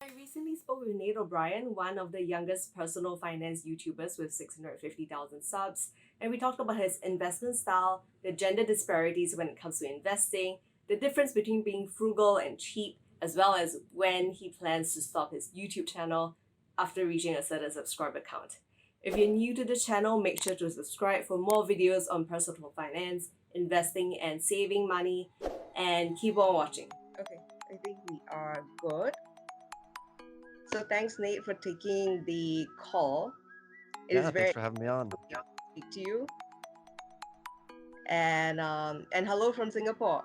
I recently spoke with Nate O'Brien, one of the youngest personal finance YouTubers with 650,000 subs, and we talked about his investment style, the gender disparities when it comes to investing, the difference between being frugal and cheap, as well as when he plans to stop his YouTube channel after reaching a certain subscriber count. If you're new to the channel, make sure to subscribe for more videos on personal finance, investing, and saving money, and keep on watching. Okay, I think we are good. So thanks, Nate, for taking the call. It is Yeah, thanks very for having me on. good to speak to you. And hello from Singapore.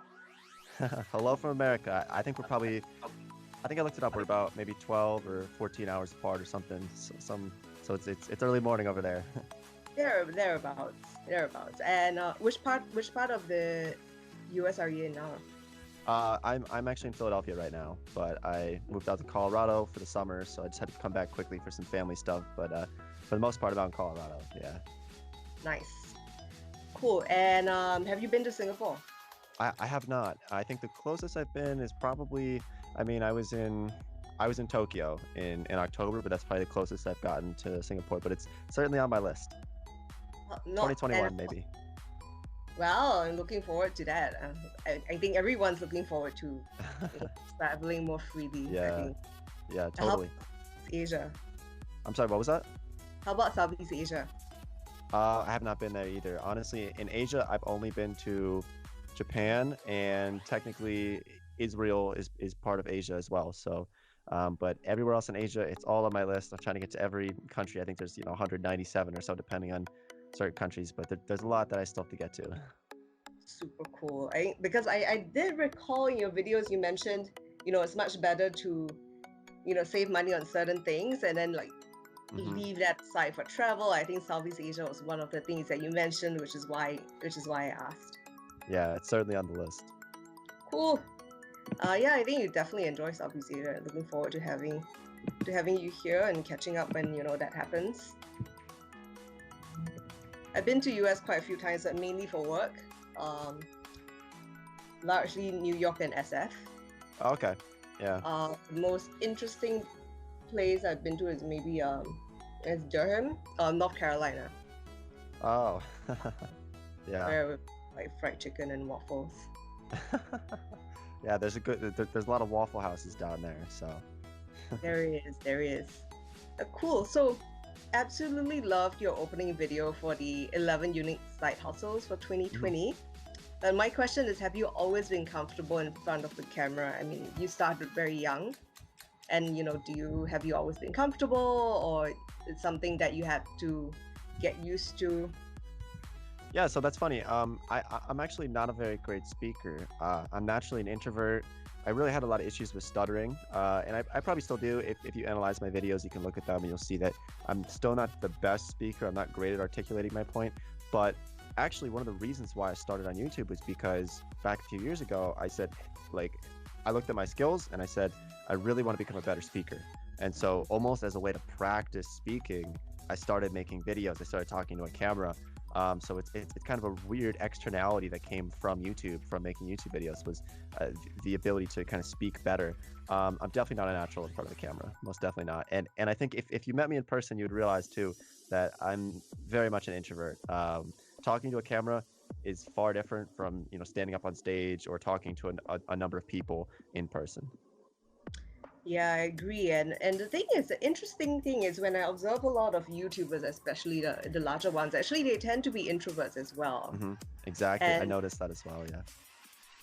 Hello from America. I think we're probably, I think I looked it up. We're about maybe 12 or 14 hours apart or something. So it's early morning over there. Thereabouts. And which part of the US are you in now? I'm actually in Philadelphia right now, but I moved out to Colorado for the summer, so I just had to come back quickly for some family stuff. But for the most part, I'm out in Colorado. Yeah, Nice. Cool. And have you been to Singapore? I have not. I think the closest I've been is probably, I mean, I was in Tokyo in October, but that's probably the closest I've gotten to Singapore. But it's certainly on my list. Not and 2021 maybe. well, I'm looking forward to that. I think everyone's looking forward to traveling more freely. I Yeah, think. yeah, How totally. about Asia? I'm sorry, what was that? How about Southeast Asia? I have not been there either. Honestly, in Asia, I've only been to Japan, and technically Israel is part of Asia as well. So, but everywhere else in Asia, it's all on my list. I'm trying to get to every country. I think there's 197 or so, depending on certain countries. But there's a lot that I still have to get to. Super cool. Because I did recall in your videos you mentioned, it's much better to, save money on certain things and then like Hmm. leave that aside for travel. I think Southeast Asia was one of the things that you mentioned, which is why I asked. Yeah, it's certainly on the list. Cool. Yeah, I think you definitely enjoy Southeast Asia. Looking forward to having you here and catching up when that happens. I've been to US quite a few times, but mainly for work. Um, Largely New York and SF. Okay. Yeah. The most interesting place I've been to is maybe is Durham, North Carolina, Oh. Yeah. where like fried chicken and waffles. Yeah, there's a lot of Waffle Houses down there, so. There is. Cool. So, absolutely loved your opening video for the 11 unique side hustles for Mhm. 2020. And my question is, have you always been comfortable in front of the camera? I mean, you started very young, and have you always been comfortable, or it's something that you had to get used to? Yeah, so that's funny. I'm actually not a very great speaker. I'm naturally an introvert. I really had a lot of issues with stuttering, and I probably still do. If you analyze my videos, you can look at them and you'll see that I'm still not the best speaker. I'm not great at articulating my point. But actually, one of the reasons why I started on YouTube was because back a few years ago, I said, like, I looked at my skills and I said, I really want to become a better speaker. And so, almost as a way to practice speaking, I started making videos. I started talking to a camera. So it's kind of a weird externality that came from YouTube, from making YouTube videos, was the ability to kind of speak better. I'm definitely not a natural in front of the camera, most definitely not. And I think if you met me in person, you would realize too that I'm very much an introvert. Talking to a camera is far different from standing up on stage or talking to a number of people in person. Yeah, I agree. And the thing is, the interesting thing is when I observe a lot of YouTubers, especially the larger ones, actually they tend to be introverts as well. Hmm. Exactly, I And noticed that as well. Yeah.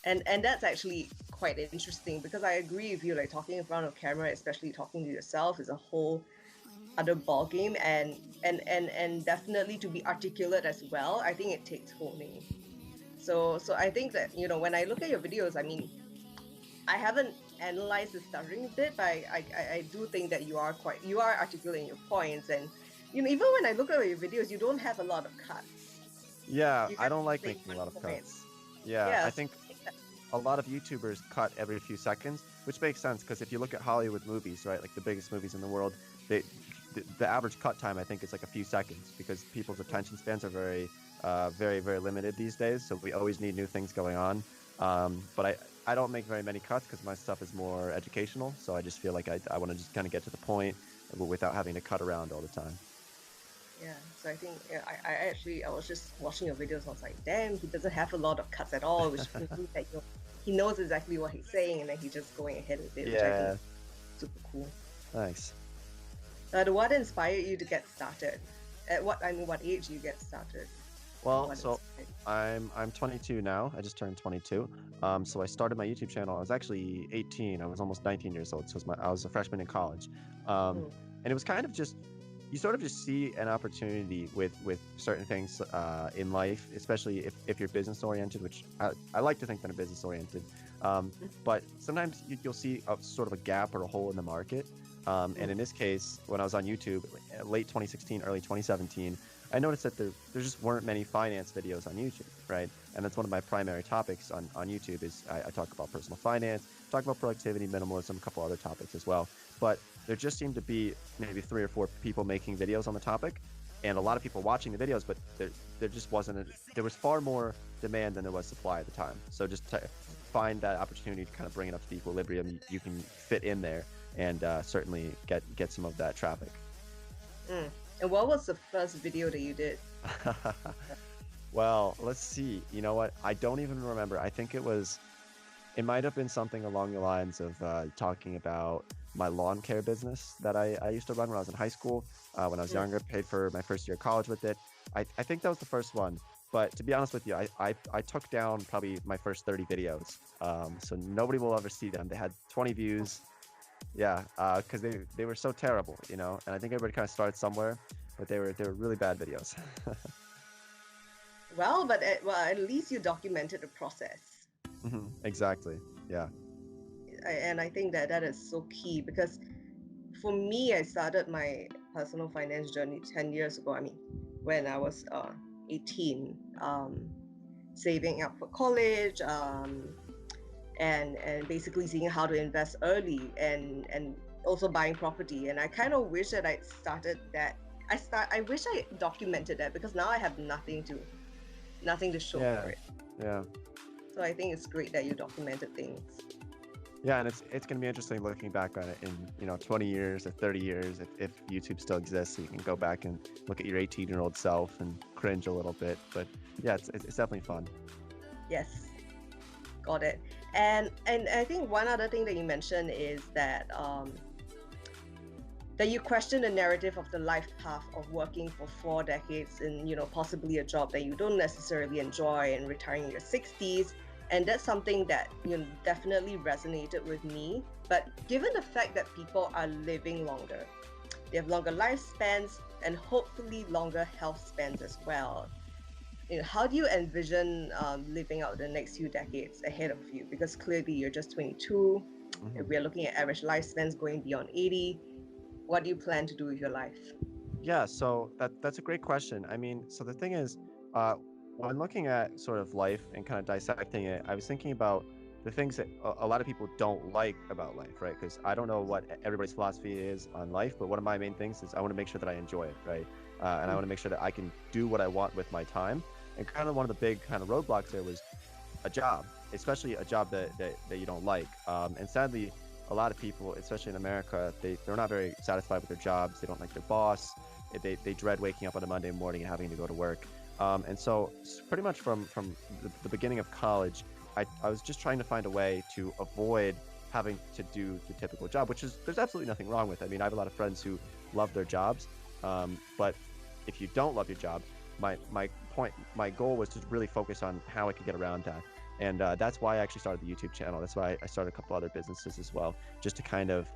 and that's actually quite interesting because I agree with you, like talking in front of camera, especially talking to yourself, is a whole other ball game, and definitely to be articulate as well. I think it takes honing. So I think that when I look at your videos, I mean, I haven't analyzed the stuttering bit, but I do think that you are articulating your points, and even when I look at your videos, you don't have a lot of cuts. Yeah, You I have don't like to say making a one lot of point. cuts. Yeah, I Yeah, so think I think that, a lot of YouTubers cut every few seconds, which makes sense because if you look at Hollywood movies, right, like the biggest movies in the world, they the average cut time I think is like a few seconds because people's attention spans are very, very limited these days. So we always need new things going on. But I don't make very many cuts because my stuff is more educational. So I just feel like I want to just kind of get to the point without having to cut around all the time. Yeah, so I think yeah, I was just watching your videos. I was like, damn, he doesn't have a lot of cuts at all, which means that he knows exactly what he's saying, and then he's just going ahead with it, which I think Yeah, is super cool. nice. What inspired you to get started? At what age you get started? Well, What so inspired I'm 22 now. I just turned 22. So I started my YouTube channel. I was actually 18. I was almost 19 years old. So I was a freshman in college. Um, you? and it was kind of just you sort of just see an opportunity with certain things in life, especially if you're business oriented, which I like to think that I'm business oriented. Mm, But sometimes you'll see a sort of a gap or a hole in the market. And mm, in this case, when I was on YouTube, late 2016, early 2017, I noticed that there just weren't many finance videos on YouTube, right? And that's one of my primary topics on YouTube is I talk about personal finance, talk about productivity, minimalism, a couple other topics as well. But there just seemed to be maybe 3 or 4 people making videos on the topic, and a lot of people watching the videos, but there just wasn't there was far more demand than there was supply at the time. So just to find that opportunity to kind of bring it up to the equilibrium, you can fit in there and certainly get some of that traffic. mm. And what was the first video that you did? Well, let's see. You know what? I don't even remember. I think it might have been something along the lines of talking about my lawn care business that I used to run when I was in high school. When I was Mm. younger, paid for my first year of college with it. I think that was the first one. But to be honest with you, I took down probably my first 30 videos. So nobody will ever see them. They had 20 views. Yeah, because they were so terrible, you know. And I think everybody kind of started somewhere, but they were really bad videos. Well, but at least you documented the process. Exactly. Yeah. And I think that that is so key because for me, I started my personal finance journey 10 years ago. I mean, when I was 18, saving up for college, and basically seeing how to invest early and also buying property. And I kind of wish that I started that. I wish I documented that because now I have nothing to show Yeah. for it. Yeah. So I think it's great that you documented things. Yeah, and it's gonna be interesting looking back on it in 20 years or 30 years if YouTube still exists, so you can go back and look at your 18-year-old self and cringe a little bit. But yeah, it's definitely fun. Yes, got it. And I think one other thing that you mentioned is that you question the narrative of the life path of working for 4 decades in possibly a job that you don't necessarily enjoy and retiring in your 60s. And that's something that definitely resonated with me. But given the fact that people are living longer, they have longer lifespans and hopefully longer health spans as well, how do you envision living out the next few decades ahead of you? Because clearly you're just 22. If hmm we're looking at average lifespans going beyond 80, what do you plan to do with your life? Yeah, so that's a great question. I mean, so the thing is, uh, when looking at sort of life and kind of dissecting it, I was thinking about the things that a lot of people don't like about life, right? Because I don't know what everybody's philosophy is on life, but one of my main things is I want to make sure that I enjoy it, right? And I Mm, want to make sure that I can do what I want with my time. And kind of one of the big kind of roadblocks there was a job, especially a job that you don't like. And sadly, a lot of people, especially in America, they're not very satisfied with their jobs. They don't like their boss. They dread waking up on a Monday morning and having to go to work. And so pretty much from the beginning of college, I was just trying to find a way to avoid having to do the typical job, which is there's absolutely nothing wrong with. I mean, I have a lot of friends who love their jobs, but if you don't love your job, my goal was to really focus on how I could get around that. And that's why I actually started the YouTube channel. That's why I started a couple other businesses as well, just to kind of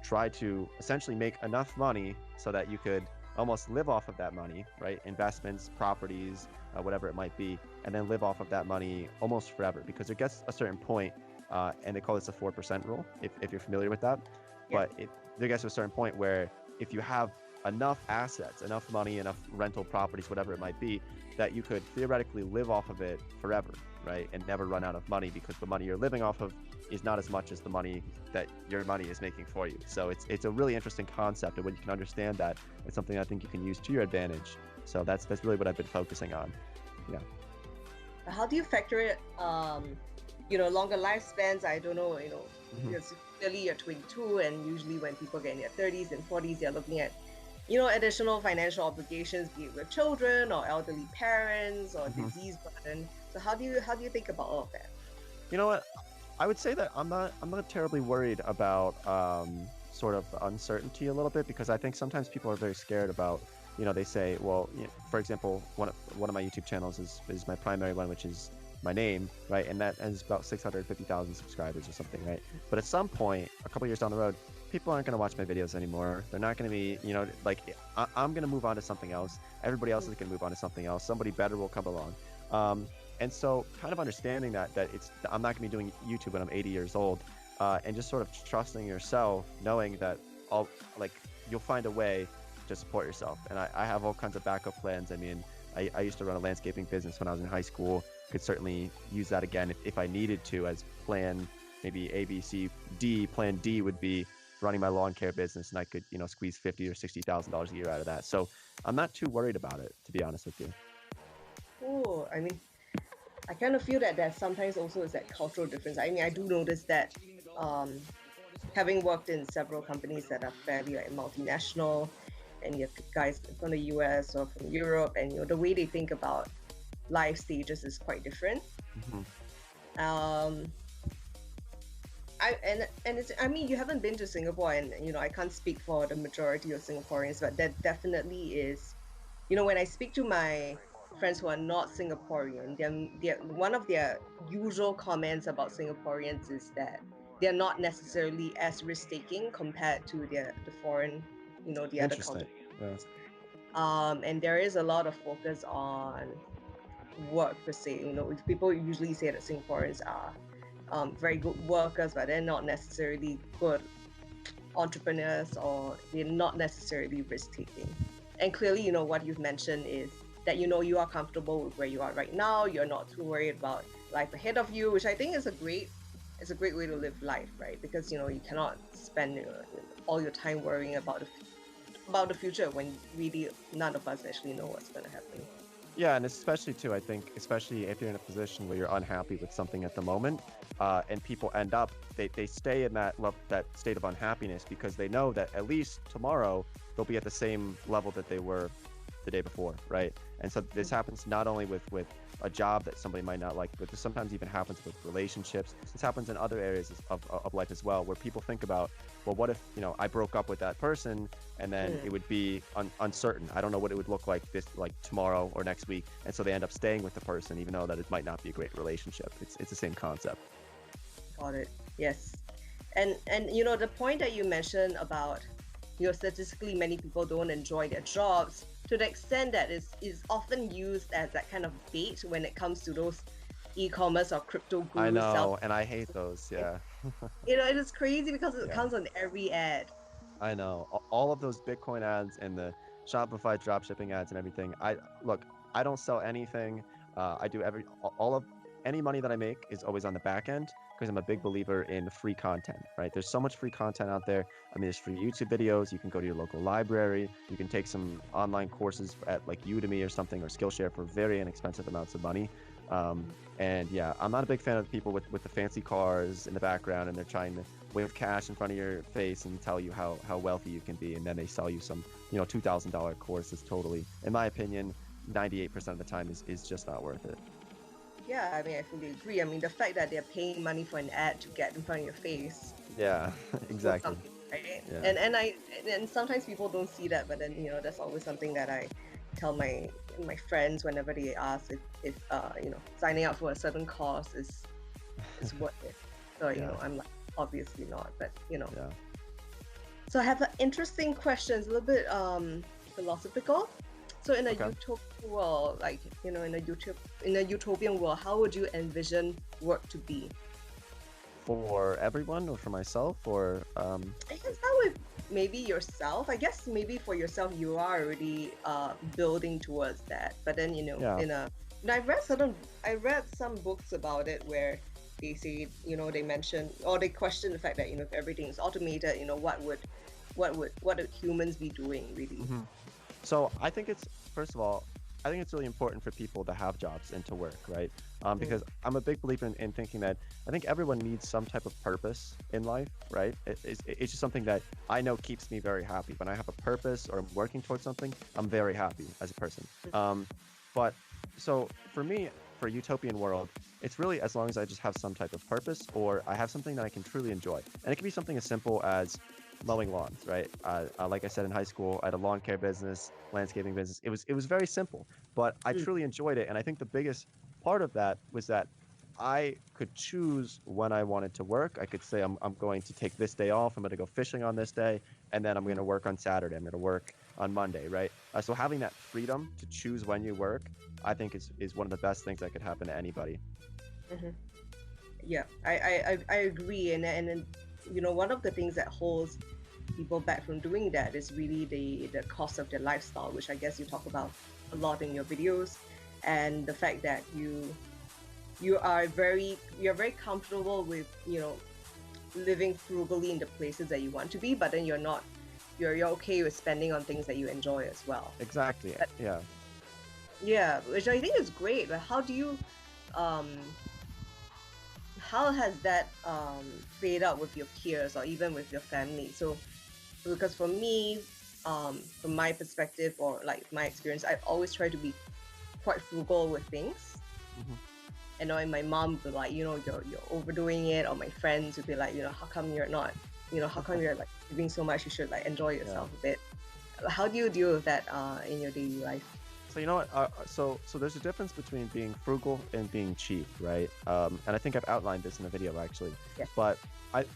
try to essentially make enough money so that you could almost live off of that money, right? Investments, properties, whatever it might be, and then live off of that money almost forever. Because it gets a certain point, and they call this the 4% rule, if you're familiar with that. yeah. But there gets to a certain point where if you have enough assets, enough money, enough rental properties, whatever it might be, that you could theoretically live off of it forever, right? And never run out of money because the money you're living off of is not as much as the money that your money is making for you. So it's a really interesting concept, and when you can understand that, it's something I think you can use to your advantage. So that's really what I've been focusing on. Yeah. How do you factor it longer lifespans. I don't know, Hmm. because clearly you're 22, and usually when people get in their 30s and 40s, they're looking at, additional financial obligations, be it with children or elderly parents or Hmm. disease burden. So how do you think about all of that? You know what? I would say that I'm not terribly worried about sort of the uncertainty a little bit, because I think sometimes people are very scared about, they say, well, for example, one of my YouTube channels is my primary one, which is my name, right? And that has about 650,000 subscribers or something, right? But at some point, a couple years down the road, people aren't going to watch my videos anymore. They're not going to be, like, I'm going to move on to something else. Everybody else is going to move on to something else. Somebody better will come along. Um, and so kind of understanding that I'm not going to be doing YouTube when I'm 80 years old, and just sort of trusting yourself, knowing that I'll like you'll find a way to support yourself. And I have all kinds of backup plans. I mean, I used to run a landscaping business when I was in high school. Could certainly use that again if I needed to, as plan maybe A, B, C, D. Plan D would be running my lawn care business, and I could squeeze $50,000 or $60,000 a year out of that. So I'm not too worried about it, to be honest with you. Oh, I mean, I kind of feel that there sometimes also is that cultural difference. I mean, I do notice that, um, having worked in several companies that are fairly like multinational, and you have guys from the US or from Europe, and the way they think about life stages is quite different. Hmm. Um, and it's, I mean, you haven't been to Singapore, and I can't speak for the majority of Singaporeans, but that definitely is, when I speak to my friends who are not Singaporean, one of their usual comments about Singaporeans is that they're not necessarily as risk taking compared to the foreign, the other Interesting. counterparts. Yeah. And there is a lot of focus on work per se. If people usually say that Singaporeans are, very good workers, but they're not necessarily good entrepreneurs, or they're not necessarily risk taking. And clearly, what you've mentioned is that you are comfortable with where you are right now. You're not too worried about life ahead of you, which I think is a great way to live life, right? Because you cannot spend all your time worrying about the future when really none of us actually know what's going to happen. Yeah, and especially too, I think, especially if you're in a position where you're unhappy with something at the moment, and people end up, they stay in that state of unhappiness because they know that at least tomorrow they'll be at the same level that they were the day before, right? And so this happens not only with a job that somebody might not like, but this sometimes even happens with relationships. This happens in other areas of life as well, where people think about, well, what if I broke up with that person, and then it Mm, would be uncertain. I don't know what it would look like like tomorrow or next week, and so they end up staying with the person, even though that it might not be a great relationship. It's the same concept. got it. Yes. And the point that you mentioned about, statistically many people don't enjoy their jobs, to the extent that is often used as that kind of bait when it comes to those e-commerce or crypto I gurus self. know, and I hate those. Yeah, It is crazy because it yeah. comes on every ad. I know. All of those Bitcoin ads and the Shopify dropshipping ads and everything. I look, I don't sell anything. I do all of any money that I make is always on the back end, because I'm a big believer in free content, right? There's so much free content out there. I mean, there's free YouTube videos. You can go to your local library. You can take some online courses at like Udemy or something, or Skillshare, for very inexpensive amounts of money. Um, and yeah, I'm not a big fan of people with the fancy cars in the background, and they're trying to wave cash in front of your face and tell you how wealthy you can be, and then they sell you some $2,000 course. Is totally, in my opinion, 98% of the time is just not worth it. Yeah, I mean, I fully agree. I mean, the fact that they're paying money for an ad to get in front of your face Yeah. shows Exactly. something, right? Yeah. And sometimes people don't see that, but then that's always something that I tell my friends whenever they ask if signing up for a certain course is worth it. So Yeah. I'm like, obviously not, but Yeah. so I have an interesting question. It's a little bit philosophical. So in a Okay. utopian world, like in a utopian world, how would you envision work to be? For everyone, or for myself, or I can start with maybe yourself. I guess maybe for yourself, you are already building towards that. But then yeah. I read some books about it where they say they mention, or they question the fact that if everything is automated, what would humans be doing really? Hmm. So I think it's, first of all, I think it's really important for people to have jobs and to work, right? Mm, Because I'm a big believer in thinking that I think everyone needs some type of purpose in life, right? It's just something that I know keeps me very happy. When I have a purpose or I'm working towards something, I'm very happy as a person. But so for me, for Utopian World, it's really as long as I just have some type of purpose or I have something that I can truly enjoy. And it can be something as simple as mowing lawns, right? Like I said in high school, I had a lawn care business, landscaping business. It was very simple, but I mm, truly enjoyed it. And I think the biggest part of that was that I could choose when I wanted to work. I could say I'm going to take this day off. I'm going to go fishing on this day, and then I'm going mm, to work on Saturday. I'm going to work on Monday, right? So having that freedom to choose when you work, I think is one of the best things that could happen to anybody. mhm. Yeah, I agree, and then, one of the things that holds people back from doing that is really the cost of their lifestyle, which I guess you talk about a lot in your videos, and the fact that you're very comfortable with living frugally in the places that you want to be, but then you're okay with spending on things that you enjoy as well. Exactly. But, Yeah. yeah, which I think is great. But um how has that played out with your peers or even with your family? So because for me, from my perspective or like my experience, I always try to be quite frugal with things. Hmm. And knowing my mom would be like, you're overdoing it, or my friends would be like, how come you're not, how come you're like giving so much? You should like enjoy Yeah. yourself a bit. How do you deal with that in your daily life? So you know what? So there's a difference between being frugal and being cheap, right? And I think I've outlined this in a video actually. Yeah. But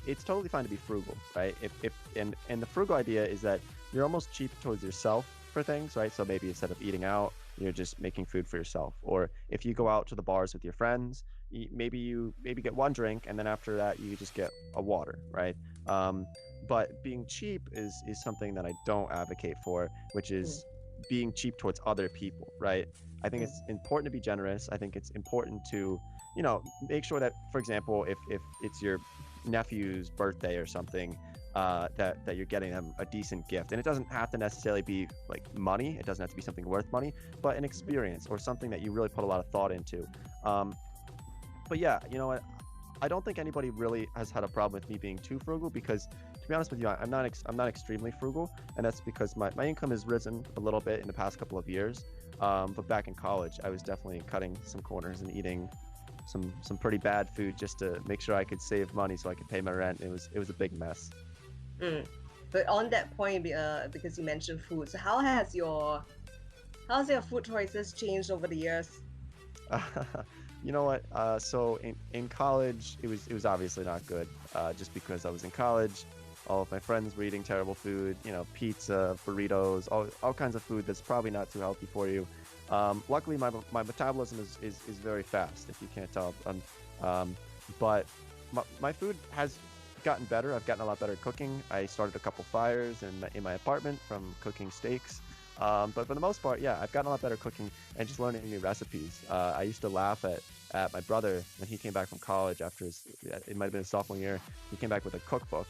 it's totally fine to be frugal, right? If and the frugal idea is that you're almost cheap towards yourself for things, right? So maybe instead of eating out, you're just making food for yourself. Or if you go out to the bars with your friends, maybe get one drink, and then after that you just get a water, right? Um, but being cheap is something that I don't advocate for, which Mm, is being cheap towards other people, right? I think mm, it's important to be generous. I think it's important to, make sure that, for example, if it's your nephew's birthday or something, that you're getting them a decent gift, and it doesn't have to necessarily be like money. It doesn't have to be something worth money, but an mhm, experience or something that you really put a lot of thought into. Um, but yeah, you know what? I don't think anybody really has had a problem with me being too frugal because, to be honest with you, I'm not extremely frugal, and that's because my income has risen a little bit in the past couple of years. But back in college, I was definitely cutting some corners and eating some pretty bad food just to make sure I could save money so I could pay my rent. It was a big mess. mm. But on that point, because you mentioned food, so how's your food choices changed over the years? You know what? So in college, it was obviously not good. Just because I was in college, all of my friends were eating terrible food. Pizza, burritos, all kinds of food that's probably not too healthy for you. Luckily, my metabolism is very fast. If you can't tell, but my food has gotten better. I've gotten a lot better at cooking. I started a couple fires in my apartment from cooking steaks. But for the most part, yeah, I've gotten a lot better at cooking and just learning new recipes. I used to laugh at my brother when he came back from college after it might have been his sophomore year. He came back with a cookbook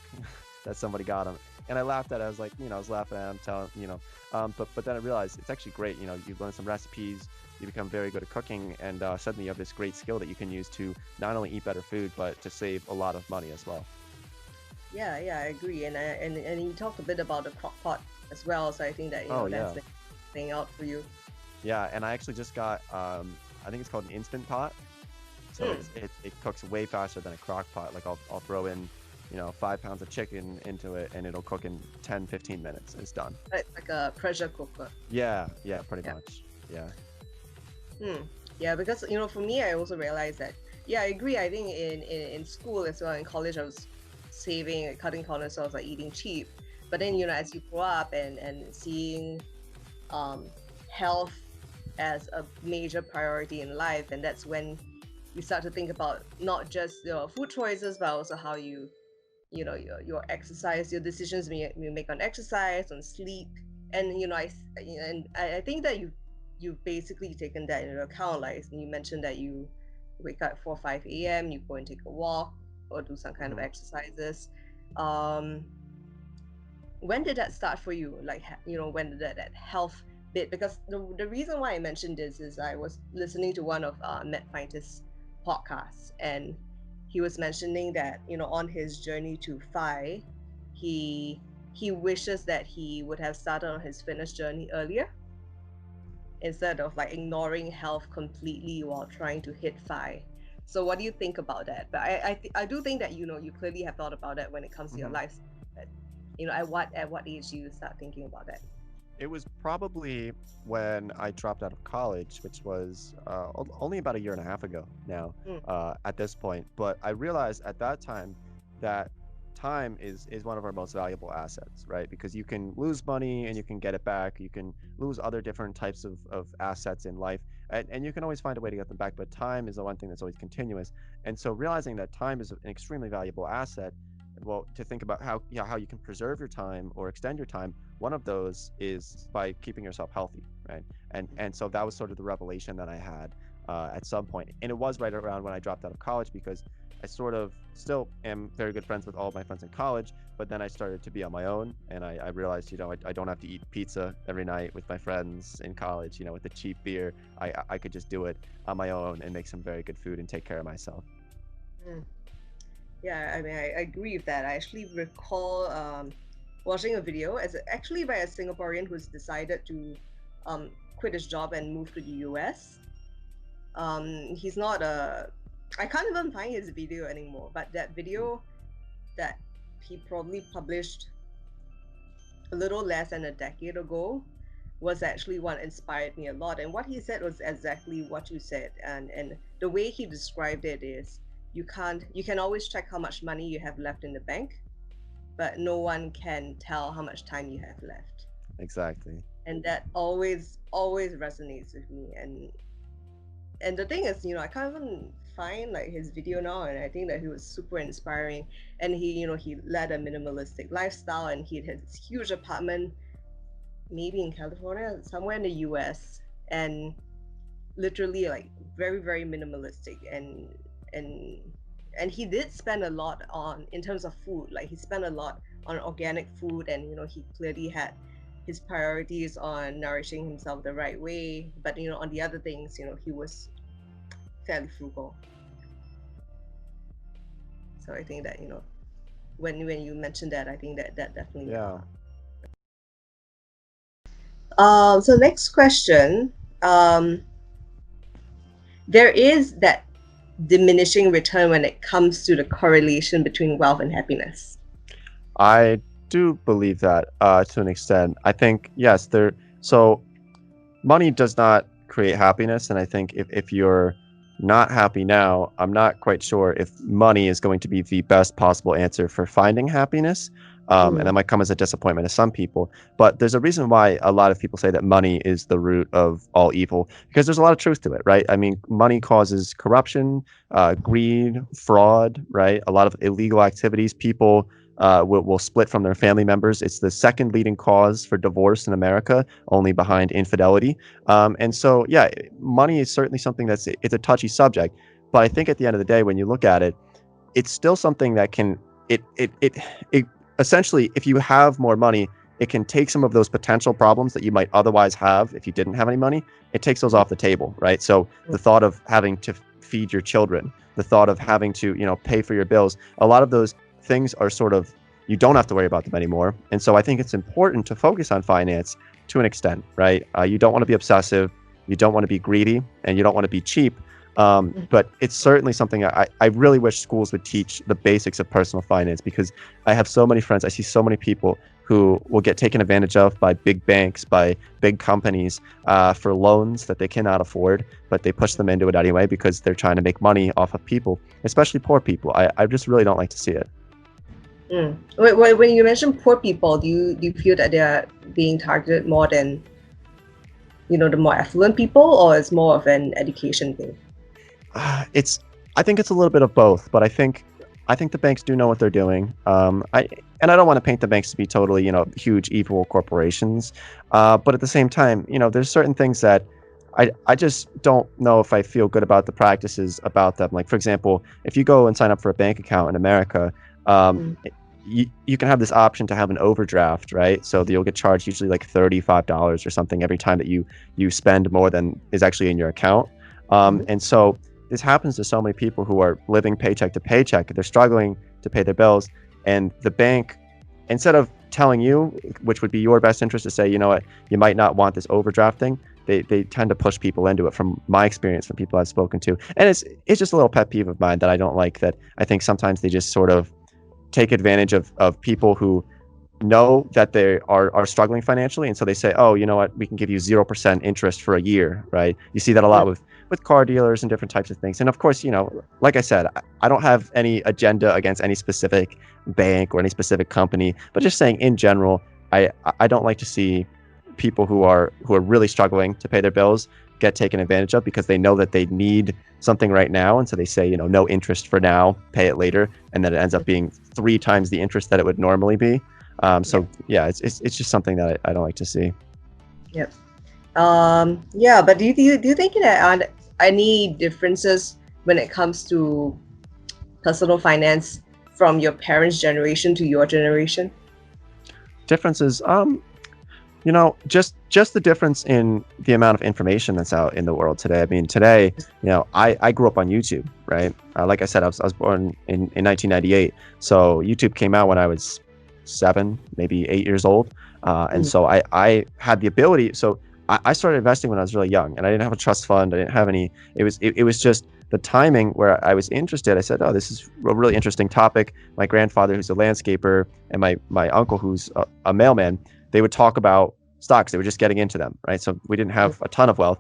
that somebody got him. And I laughed at it. I was like, I was laughing at him, but then I realized it's actually great. You learn some recipes, you become very good at cooking, and suddenly you have this great skill that you can use to not only eat better food, but to save a lot of money as well. Yeah, I agree. And you talked a bit about the crock pot as well. So I think that Oh that's yeah. the thing out for you. Yeah, and I actually just got I think it's called an instant pot. So Mm, it cooks way faster than a crock pot. Like I'll throw in, 5 pounds of chicken into it and it'll cook in 10, 15 minutes. It's done. like a pressure cooker. Yeah, yeah, pretty Yeah. much. Yeah. Hmm. Yeah, because for me, I also realized that. Yeah, I agree. I think in school as well, in college, I was saving, like, cutting corners, so I was like eating cheap. But then as you grow up and seeing um, health as a major priority in life, and that's when you start to think about not just your food choices, but also how your exercise, your decisions you make on exercise, on sleep, and I think that you've basically taken that into account. Like you mentioned that you wake up at 4 5 a.m., you go and take a walk or do some kind of Hmm. exercises. Um, when did that start for you? Like when did that health bit, because the reason why I mentioned this is I was listening to one of Matt Fintis' podcasts, and he was mentioning that, on his journey to FI, he he wishes that he would have started on his fitness journey earlier, instead of like ignoring health completely while trying to hit FI. So what do you think about that? But I do think that, you clearly have thought about that when it comes to your Hmm. life. But, at what age you start thinking about that? It was probably when I dropped out of college, which was only about a year and a half ago now, Mm, at this point. But I realized at that time that time is one of our most valuable assets, right? Because you can lose money and you can get it back. You can lose other different types of assets in life, and you can always find a way to get them back. But time is the one thing that's always continuous. And so realizing that time is an extremely valuable asset, well, to think about how you can preserve your time or extend your time, one of those is by keeping yourself healthy, right? And so that was sort of the revelation that I had at some point, and it was right around when I dropped out of college, because I sort of still am very good friends with all of my friends in college, but then I started to be on my own, and I realized, I don't have to eat pizza every night with my friends in college, with the cheap beer. I could just do it on my own and make some very good food and take care of myself. mm. Yeah, I mean, I agree with that. I actually recall watching a video actually by a Singaporean who's decided to quit his job and move to the US. He's not a. I can't even find his video anymore. But that Mm. video that he probably published a little less than a decade ago was actually what inspired me a lot. And what he said was exactly what you said. And the way he described it is, you can always check how much money you have left in the bank, but no one can tell how much time you have left. Exactly. And that always resonates with me. And the thing is, I can't even find like his video now, and I think that he was super inspiring. And he led a minimalistic lifestyle, and he had this huge apartment, maybe in California, somewhere in the US, and literally like very, very minimalistic. And and he did spend a lot on, in terms of food, like he spent a lot on organic food, and he clearly had his priorities on nourishing himself the right way. But on the other things, he was fairly frugal. So I think that, when you mentioned that, I think that definitely. Yeah. So next question. Um, there is that diminishing return when it comes to the correlation between wealth and happiness. I do believe that to an extent. I think, yes, so money does not create happiness, and I think if you're not happy now, I'm not quite sure if money is going to be the best possible answer for finding happiness. And that Mm, might come as a disappointment to some people. But there's a reason why a lot of people say that money is the root of all evil, because there's a lot of truth to it, right? I mean, money causes corruption, greed, fraud, right? A lot of illegal activities. People will split from their family members. It's the second leading cause for divorce in America, only behind infidelity. And so, yeah, money is certainly something it's a touchy subject. But I think at the end of the day, when you look at it, it's still something that can it essentially, if you have more money, it can take some of those potential problems that you might otherwise have if you didn't have any money. It takes those mm, off the table, right? So the thought of having to feed your children, the thought of having to pay for your bills, a lot of those things are sort of, you don't have to worry about them anymore. And so I think it's important to focus on finance to an extent, right? You don't want to be obsessive, you don't want to be greedy, and you don't want to be cheap. mm. But it's certainly something I really wish schools would teach the basics of personal finance, because I have so many friends, I see so many people who will get taken advantage of by big banks, by big companies, for loans that they cannot afford, but they push them into it anyway because they're trying to make money off of people, especially poor people. I just really don't like to see it. Mm. When you mention poor people, do you feel that they are being targeted more than the more affluent people, or it's more of an education thing? It's I think it's a little bit of both, but I think the banks do know what they're doing. I don't want to paint the banks to be totally, huge evil corporations, but at the same time, there's certain things that I just don't know if I feel good about the practices about them. Like, for example, if you go and sign up for a bank account in America, um, Mm, you can have this option to have an overdraft, right? So you'll get charged usually like $35 or something every time that you spend more than is actually in your account. Mhm. And so this happens to so many people who are living paycheck to paycheck. They're struggling to pay their bills, and the bank, instead of telling you, which would be your best interest, to say, you know what, you might not want this overdraft thing, they tend to push people into it, from my experience, from people I've spoken to. And it's just a little pet peeve of mine that I don't like, that I think sometimes they just sort of take advantage of people who know that they are struggling financially, and so they say, oh, you know what, we can give you 0% interest for a year, right? You see that a Yeah. lot with car dealers and different types of things. And of course, like I said, I don't have any agenda against any specific bank or any specific company, but just saying in general, I don't like to see people who are really struggling to pay their bills get taken advantage of, because they know that they need something right now, and so they say, no interest for now, pay it later, and then it ends up being 3 times the interest that it would normally be. Yep. So yeah, it's just something that I don't like to see. Yep. Yeah, but do you think there are any differences when it comes to personal finance from your parents' generation to your generation? Differences, just the difference in the amount of information that's out in the world today. I mean, today, I grew up on YouTube, right? Like I said, I was born in 1998, so YouTube came out when I was 7, maybe 8 years old, and Mm. so I had the ability. So I started investing when I was really young, and I didn't have a trust fund. I didn't have any. It was just the timing where I was interested. I said, oh, this is a really interesting topic. My grandfather, who's a landscaper, and my uncle, who's a mailman, they would talk about stocks. They were just getting into them, right? So we didn't have a ton of wealth,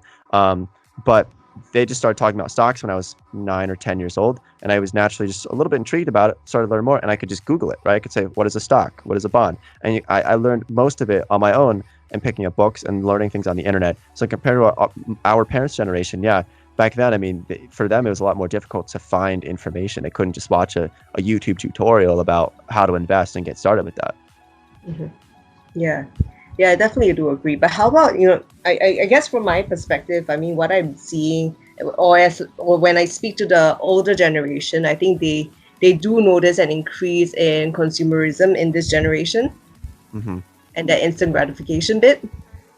but they just started talking about stocks when I was 9 or 10 years old, and I was naturally just a little bit intrigued about it. Started to learn more, and I could just Google it, right? I could say, what is a stock? What is a bond? And I learned most of it on my own, and picking up books and learning things on the internet. So compared to our parents' generation, yeah, back then, I mean, for them, it was a lot more difficult to find information. They couldn't just watch a YouTube tutorial about how to invest and get started with that. Mhm. Yeah, yeah, I definitely do agree. But how about, I guess from my perspective, I mean, what I'm seeing, or when I speak to the older generation, I think they do notice an increase in consumerism in this generation, Hmm. and that instant gratification bit.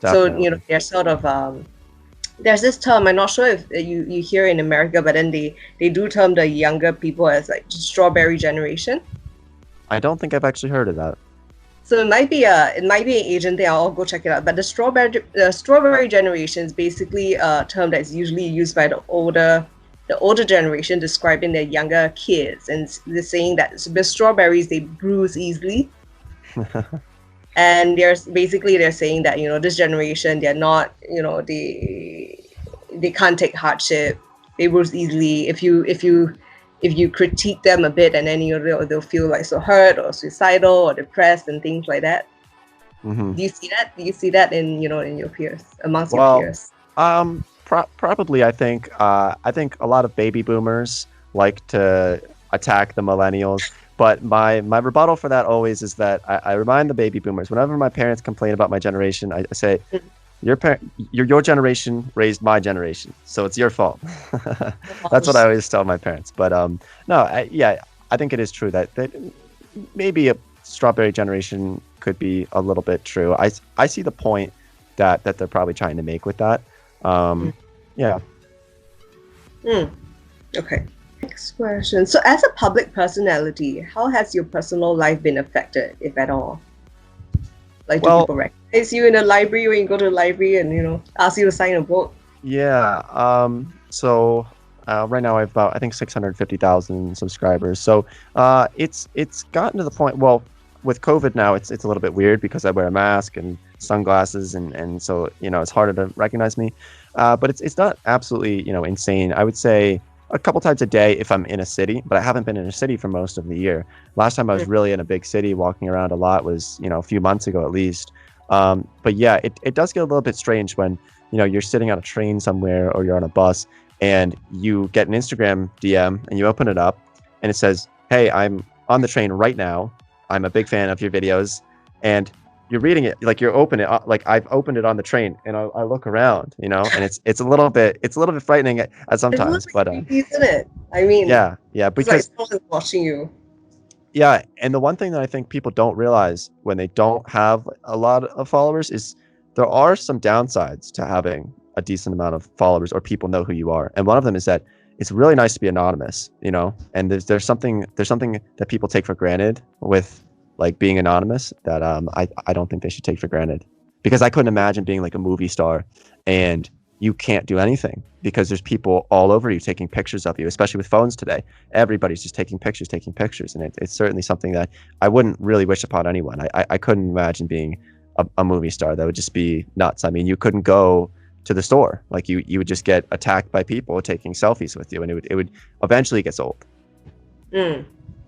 So, Definitely. they're sort of there's this term, I'm not sure if you hear in America, but then they do term the younger people as like strawberry generation. I don't think I've actually heard of that. So it might be an Asian thing. I'll go check it out. But the strawberry generation is basically a term that's usually used by the older generation, describing their younger kids, and they're saying that the strawberries, they bruise easily, and they're saying that this generation, they're not, they can't take hardship, they bruise easily. If you critique them a bit, and then they'll feel like so hurt or suicidal or depressed and things like that. Hmm. Do you see that in your peers, amongst your Well, peers? probably. I think a lot of baby boomers like to attack the millennials, but my rebuttal for that always is that I remind the baby boomers, whenever my parents complain about my generation, I say, your generation raised my generation, so it's your fault. That's what I always tell my parents. But no, yeah, I think it is true that maybe a strawberry generation could be a little bit true. I see the point that they're probably trying to make with that. Um, yeah. Mm, okay. Next question. So, as a public personality, how has your personal life been affected, if at all? Like, do Well, people recognize you in a library when you go to the library and ask you to sign a book? yeah. So right now I have about, I think, 650,000 subscribers. So it's gotten to the point. Well, with COVID now, it's a little bit weird because I wear a mask and sunglasses, and so it's harder to recognize me. But it's not absolutely insane. I would say a couple times a day if I'm in a city, but I haven't been in a city for most of the year. Last time I was really in a big city, walking around a lot, was a few months ago at least. But yeah, it does get a little bit strange when you're sitting on a train somewhere, or you're on a bus, and you get an Instagram DM, and you open it up, and it says, hey, I'm on the train right now, I'm a big fan of your videos. And you're reading it, like you're open it, like I've opened it on the train, and I look around, and it's a little bit frightening at It's a little sometimes. bit But creepy, isn't it? I mean, yeah, it's like because someone's watching you. Yeah, and the one thing that I think people don't realize when they don't have a lot of followers is there are some downsides to having a decent amount of followers or people know who you are. And one of them is that it's really nice to be anonymous, you know? And there's something that people take for granted with like being anonymous that I don't think they should take for granted. Because I couldn't imagine being like a movie star and you can't do anything because there's people all over you taking pictures of you, especially with phones today. Everybody's just taking pictures, and it's certainly something that I wouldn't really wish upon anyone. I couldn't imagine being a movie star. That would just be nuts. I mean, you couldn't go to the store. Like you would just get attacked by people taking selfies with you, and it would eventually get old. Mm,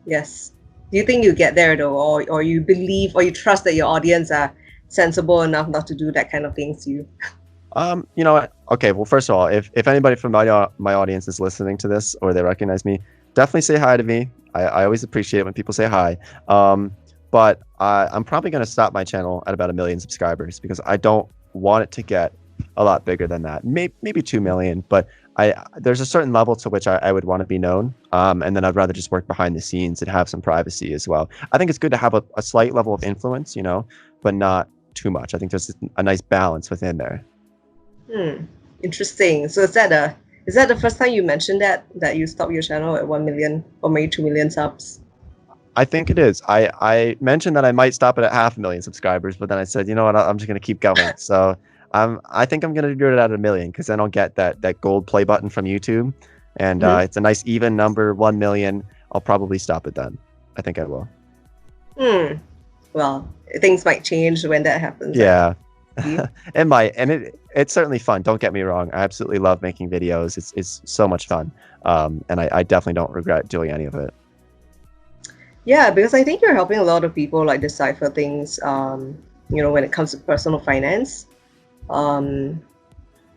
yes. Do you think you get there though, or you believe or you trust that your audience are sensible enough not to do that kind of things to you? You know what? Okay, well, first of all, if anybody from my audience is listening to this or they recognize me, definitely say hi to me. I always appreciate it when people say hi. But I'm probably going to stop my channel at about 1 million subscribers because I don't want it to get a lot bigger than that. Maybe 2 million, but there's a certain level to which I would want to be known. And then I'd rather just work behind the scenes and have some privacy as well. I think it's good to have a slight level of influence, you know, but not too much. I think there's a nice balance within there. Interesting. So is that the first time you mentioned that you stopped your channel at 1 million or maybe 2 million subs? I think it is. I mentioned that I might stop it at 500,000 subscribers, but then I said, you know what, I'm just gonna keep going. So I think I'm gonna do it at 1 million because then I'll get that gold play button from YouTube, and it's a nice even number, 1 million. I'll probably stop it then. I think I will. Well, things might change when that happens. Yeah. It might, and it's certainly fun. Don't get me wrong. I absolutely love making videos. It's so much fun. And I definitely don't regret doing any of it. Yeah, because I think you're helping a lot of people like decipher things, when it comes to personal finance.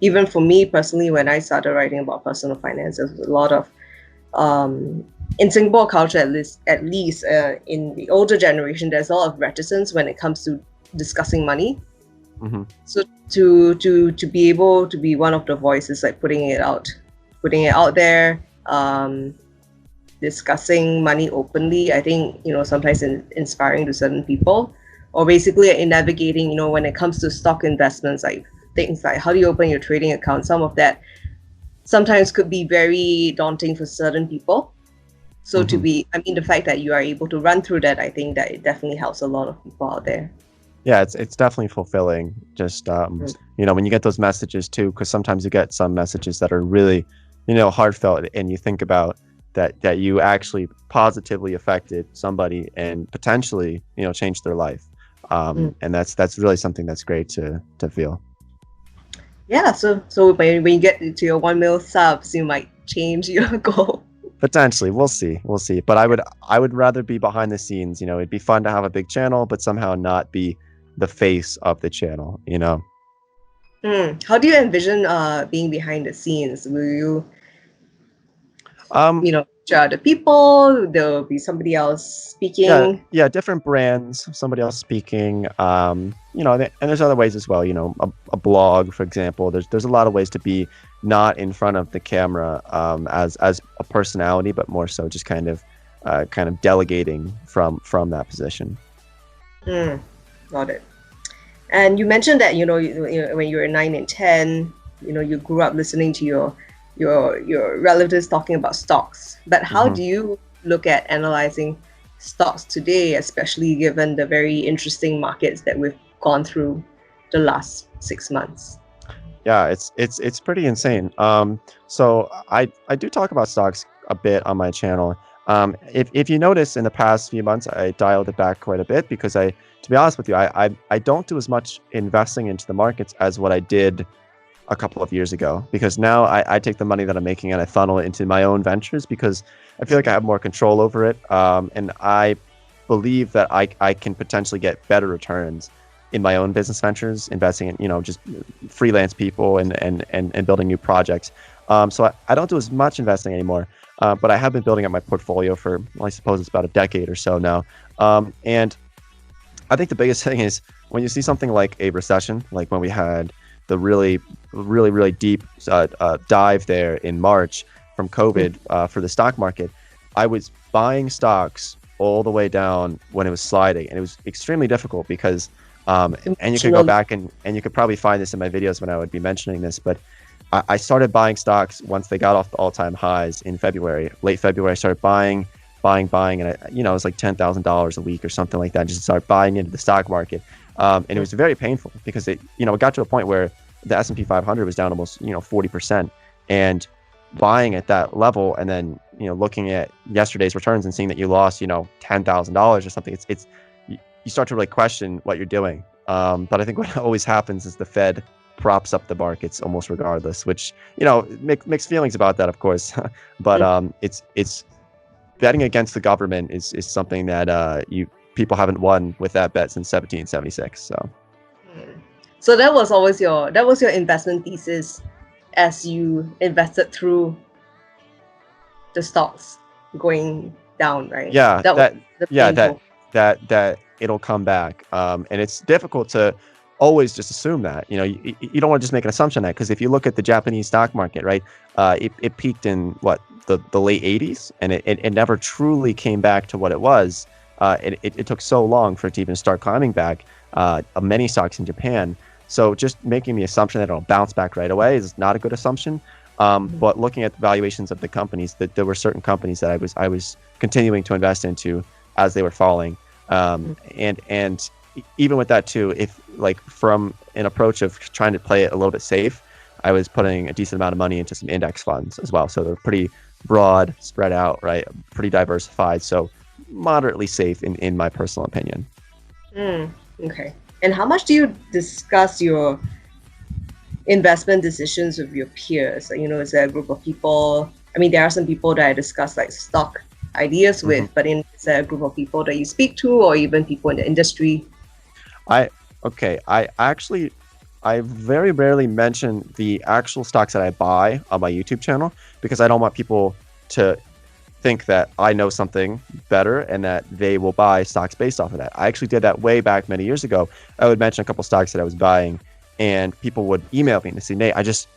Even for me personally, when I started writing about personal finance, there's a lot of in Singapore culture, at least in the older generation, there's a lot of reticence when it comes to discussing money. Mm-hmm. So to be able to be one of the voices, like putting it out there, discussing money openly, I think sometimes inspiring to certain people, or basically in navigating, when it comes to stock investments, like things like how do you open your trading account. Some of that sometimes could be very daunting for certain people. So the fact that you are able to run through that, I think that it definitely helps a lot of people out there. Yeah, it's definitely fulfilling. Just when you get those messages too, because sometimes you get some messages that are really, heartfelt, and you think about that you actually positively affected somebody and potentially, changed their life. And that's really something that's great to feel. Yeah, so when you get to your 1 mil subs, you might change your goal. Potentially, we'll see. But I would rather be behind the scenes. It'd be fun to have a big channel, but somehow not be the face of the channel. How do you envision being behind the scenes? Will you, the people? There will be somebody else speaking. Yeah, different brands, somebody else speaking. And there's other ways as well. A blog, for example. There's a lot of ways to be not in front of the camera as a personality, but more so just kind of delegating from that position. Got it. And you mentioned that when you were 9 and 10, you grew up listening to your relatives talking about stocks. But how do you look at analyzing stocks today, especially given the very interesting markets that we've gone through the last 6 months? Yeah, it's pretty insane. So I do talk about stocks a bit on my channel. If you notice, in the past few months, I dialed it back quite a bit because to be honest with you, I don't do as much investing into the markets as what I did a couple of years ago, because now I take the money that I'm making and I funnel it into my own ventures because I feel like I have more control over it. And I believe that I can potentially get better returns in my own business ventures, investing in, just freelance people and building new projects. So I don't do as much investing anymore, but I have been building up my portfolio for, I suppose it's about a decade or so now. And I think the biggest thing is when you see something like a recession, like when we had the really, really, really deep dive there in March from COVID for the stock market, I was buying stocks all the way down when it was sliding, and it was extremely difficult because and you could go Emotional. back and you could probably find this in my videos when I would be mentioning this, but I started buying stocks once they got off the all-time highs in February. Late February, I started buying, and it was like $10,000 a week or something like that. Just start buying into the stock market, and it was very painful because it got to a point where the S&P 500 was down almost 40%, and buying at that level, and then looking at yesterday's returns and seeing that you lost $10,000 or something. It's you start to really question what you're doing. But I think what always happens is the Fed props up the markets almost regardless, which mixed feelings about that, of course. But it's betting against the government is something that people haven't won with that bet since 1776. So So that was your investment thesis as you invested through the stocks going down, right? yeah, That was the yeah, painful. that it'll come back. And it's difficult to always just assume that. You don't want to just make an assumption that, because if you look at the Japanese stock market, right, it peaked in the late 80s, and it never truly came back to what it was. It took so long for it to even start climbing back. Many stocks in Japan. So just making the assumption that it'll bounce back right away is not a good assumption. But looking at the valuations of the companies, that there were certain companies that I was continuing to invest into as they were falling. And even with that too, if like from an approach of trying to play it a little bit safe, I was putting a decent amount of money into some index funds as well. So they're pretty broad, spread out, right? Pretty diversified. So moderately safe in my personal opinion. Okay. And how much do you discuss your investment decisions with your peers? Is there a group of people? I mean, there are some people that I discuss like stock ideas with, but is there a group of people that you speak to, or even people in the industry? I very rarely mention the actual stocks that I buy on my YouTube channel, because I don't want people to think that I know something better and that they will buy stocks based off of that. I actually did that way back many years ago. I would mention a couple stocks that I was buying, and people would email me and say, "Nate, I just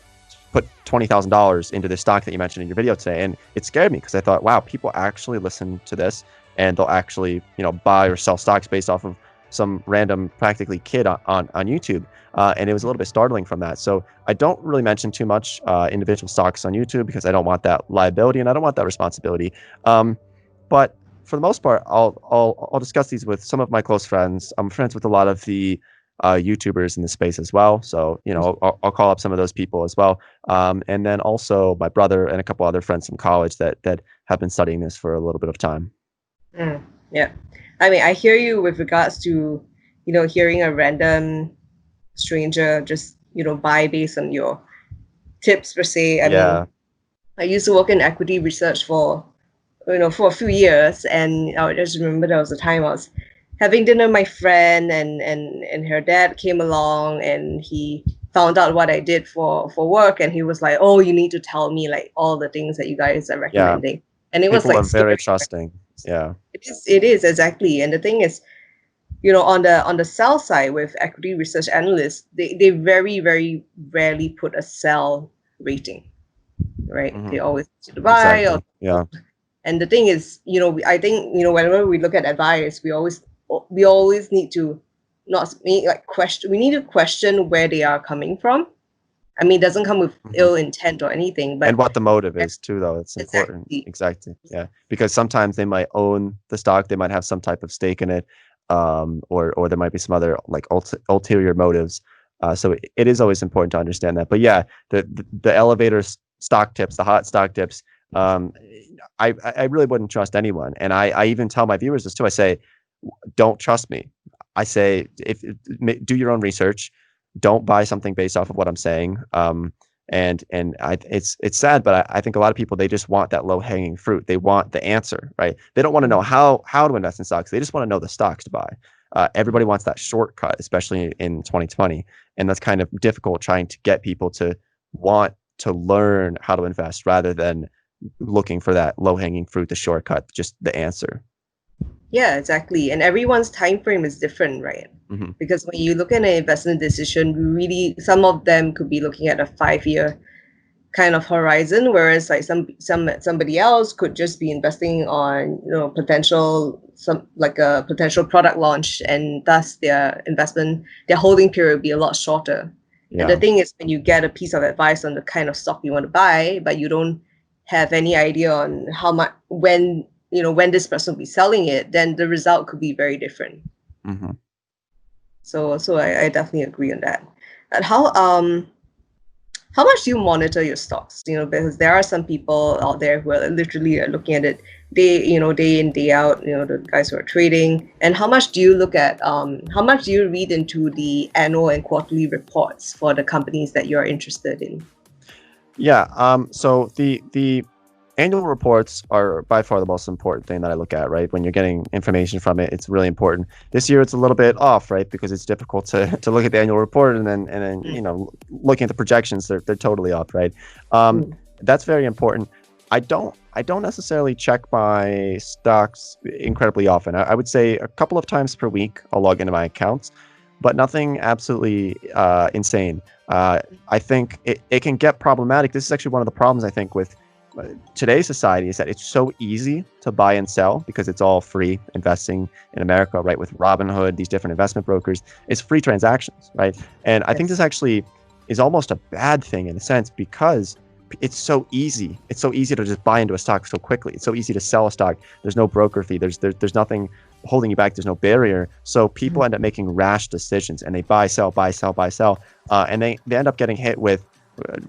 put $20,000 into this stock that you mentioned in your video today." And it scared me, because I thought, wow, people actually listen to this and they'll actually buy or sell stocks based off of some random practically kid on YouTube. And it was a little bit startling from that. So I don't really mention too much individual stocks on YouTube, because I don't want that liability and I don't want that responsibility. But for the most part, I'll discuss these with some of my close friends. I'm friends with a lot of the YouTubers in the space as well. So, I'll call up some of those people as well. And then also my brother and a couple other friends from college that have been studying this for a little bit of time. Yeah. I mean, I hear you with regards to, hearing a random stranger just, buy based on your tips per se. I mean, I used to work in equity research for a few years, and I just remember there was a time I was having dinner with my friend, and her dad came along, and he found out what I did for work, and he was like, "Oh, you need to tell me like all the things that you guys are recommending." And it was People like are very trusting. Yeah. It is exactly. And the thing is, on the sell side with equity research analysts, they very, very rarely put a sell rating, right? They always buy. Exactly. Yeah. And the thing is, I think, whenever we look at advice, we always need to not like question. We need to question where they are coming from. I mean, it doesn't come with ill intent or anything, but and what the motive is too, though. It's important. Exactly. Yeah. Because sometimes they might own the stock, they might have some type of stake in it, or there might be some other like ulterior motives. So it is always important to understand that. But yeah, the elevator stock tips, the hot stock tips, I really wouldn't trust anyone. And I even tell my viewers this too. I say, don't trust me. I say, do your own research. Don't buy something based off of what I'm saying. It's sad, but I think a lot of people, they just want that low hanging fruit. They want the answer, right? They don't want to know how to invest in stocks. They just want to know the stocks to buy. Everybody wants that shortcut, especially in 2020, and that's kind of difficult, trying to get people to want to learn how to invest rather than looking for that low hanging fruit, the shortcut, just the answer. Yeah, exactly. And everyone's time frame is different, right? Because when you look at an investment decision, some of them could be looking at a 5-year kind of horizon, whereas like somebody else could just be investing on potential some like a potential product launch, and thus their holding period will be a lot shorter. And the Yeah. thing is, when you get a piece of advice on the kind of stock you want to buy, but you don't have any idea on how much, when this person will be selling it, then the result could be very different. hmm So I definitely agree on that. And how much do you monitor your stocks? Because there are some people out there who are literally looking at it day in, day out, the guys who are trading. And how much do you look at, how much do you read into the annual and quarterly reports for the companies that you're interested in? Yeah. So the annual reports are by far the most important thing that I look at, right? When you're getting information from it, it's really important. This year it's a little bit off, right? Because it's difficult to look at the annual report and then looking at the projections, they're totally off, right? That's very important. I don't necessarily check my stocks incredibly often. I would say a couple of times per week I'll log into my accounts, but nothing absolutely insane. I think it can get problematic. This is actually one of the problems I think with today's society, is that it's so easy to buy and sell because it's all free investing in America, right? With Robinhood, these different investment brokers, it's free transactions, right? And I think this actually is almost a bad thing in a sense, because it's so easy. It's so easy to just buy into a stock so quickly. It's so easy to sell a stock. There's no broker fee. There's nothing holding you back. There's no barrier. So people end up making rash decisions, and they buy, sell, and they end up getting hit with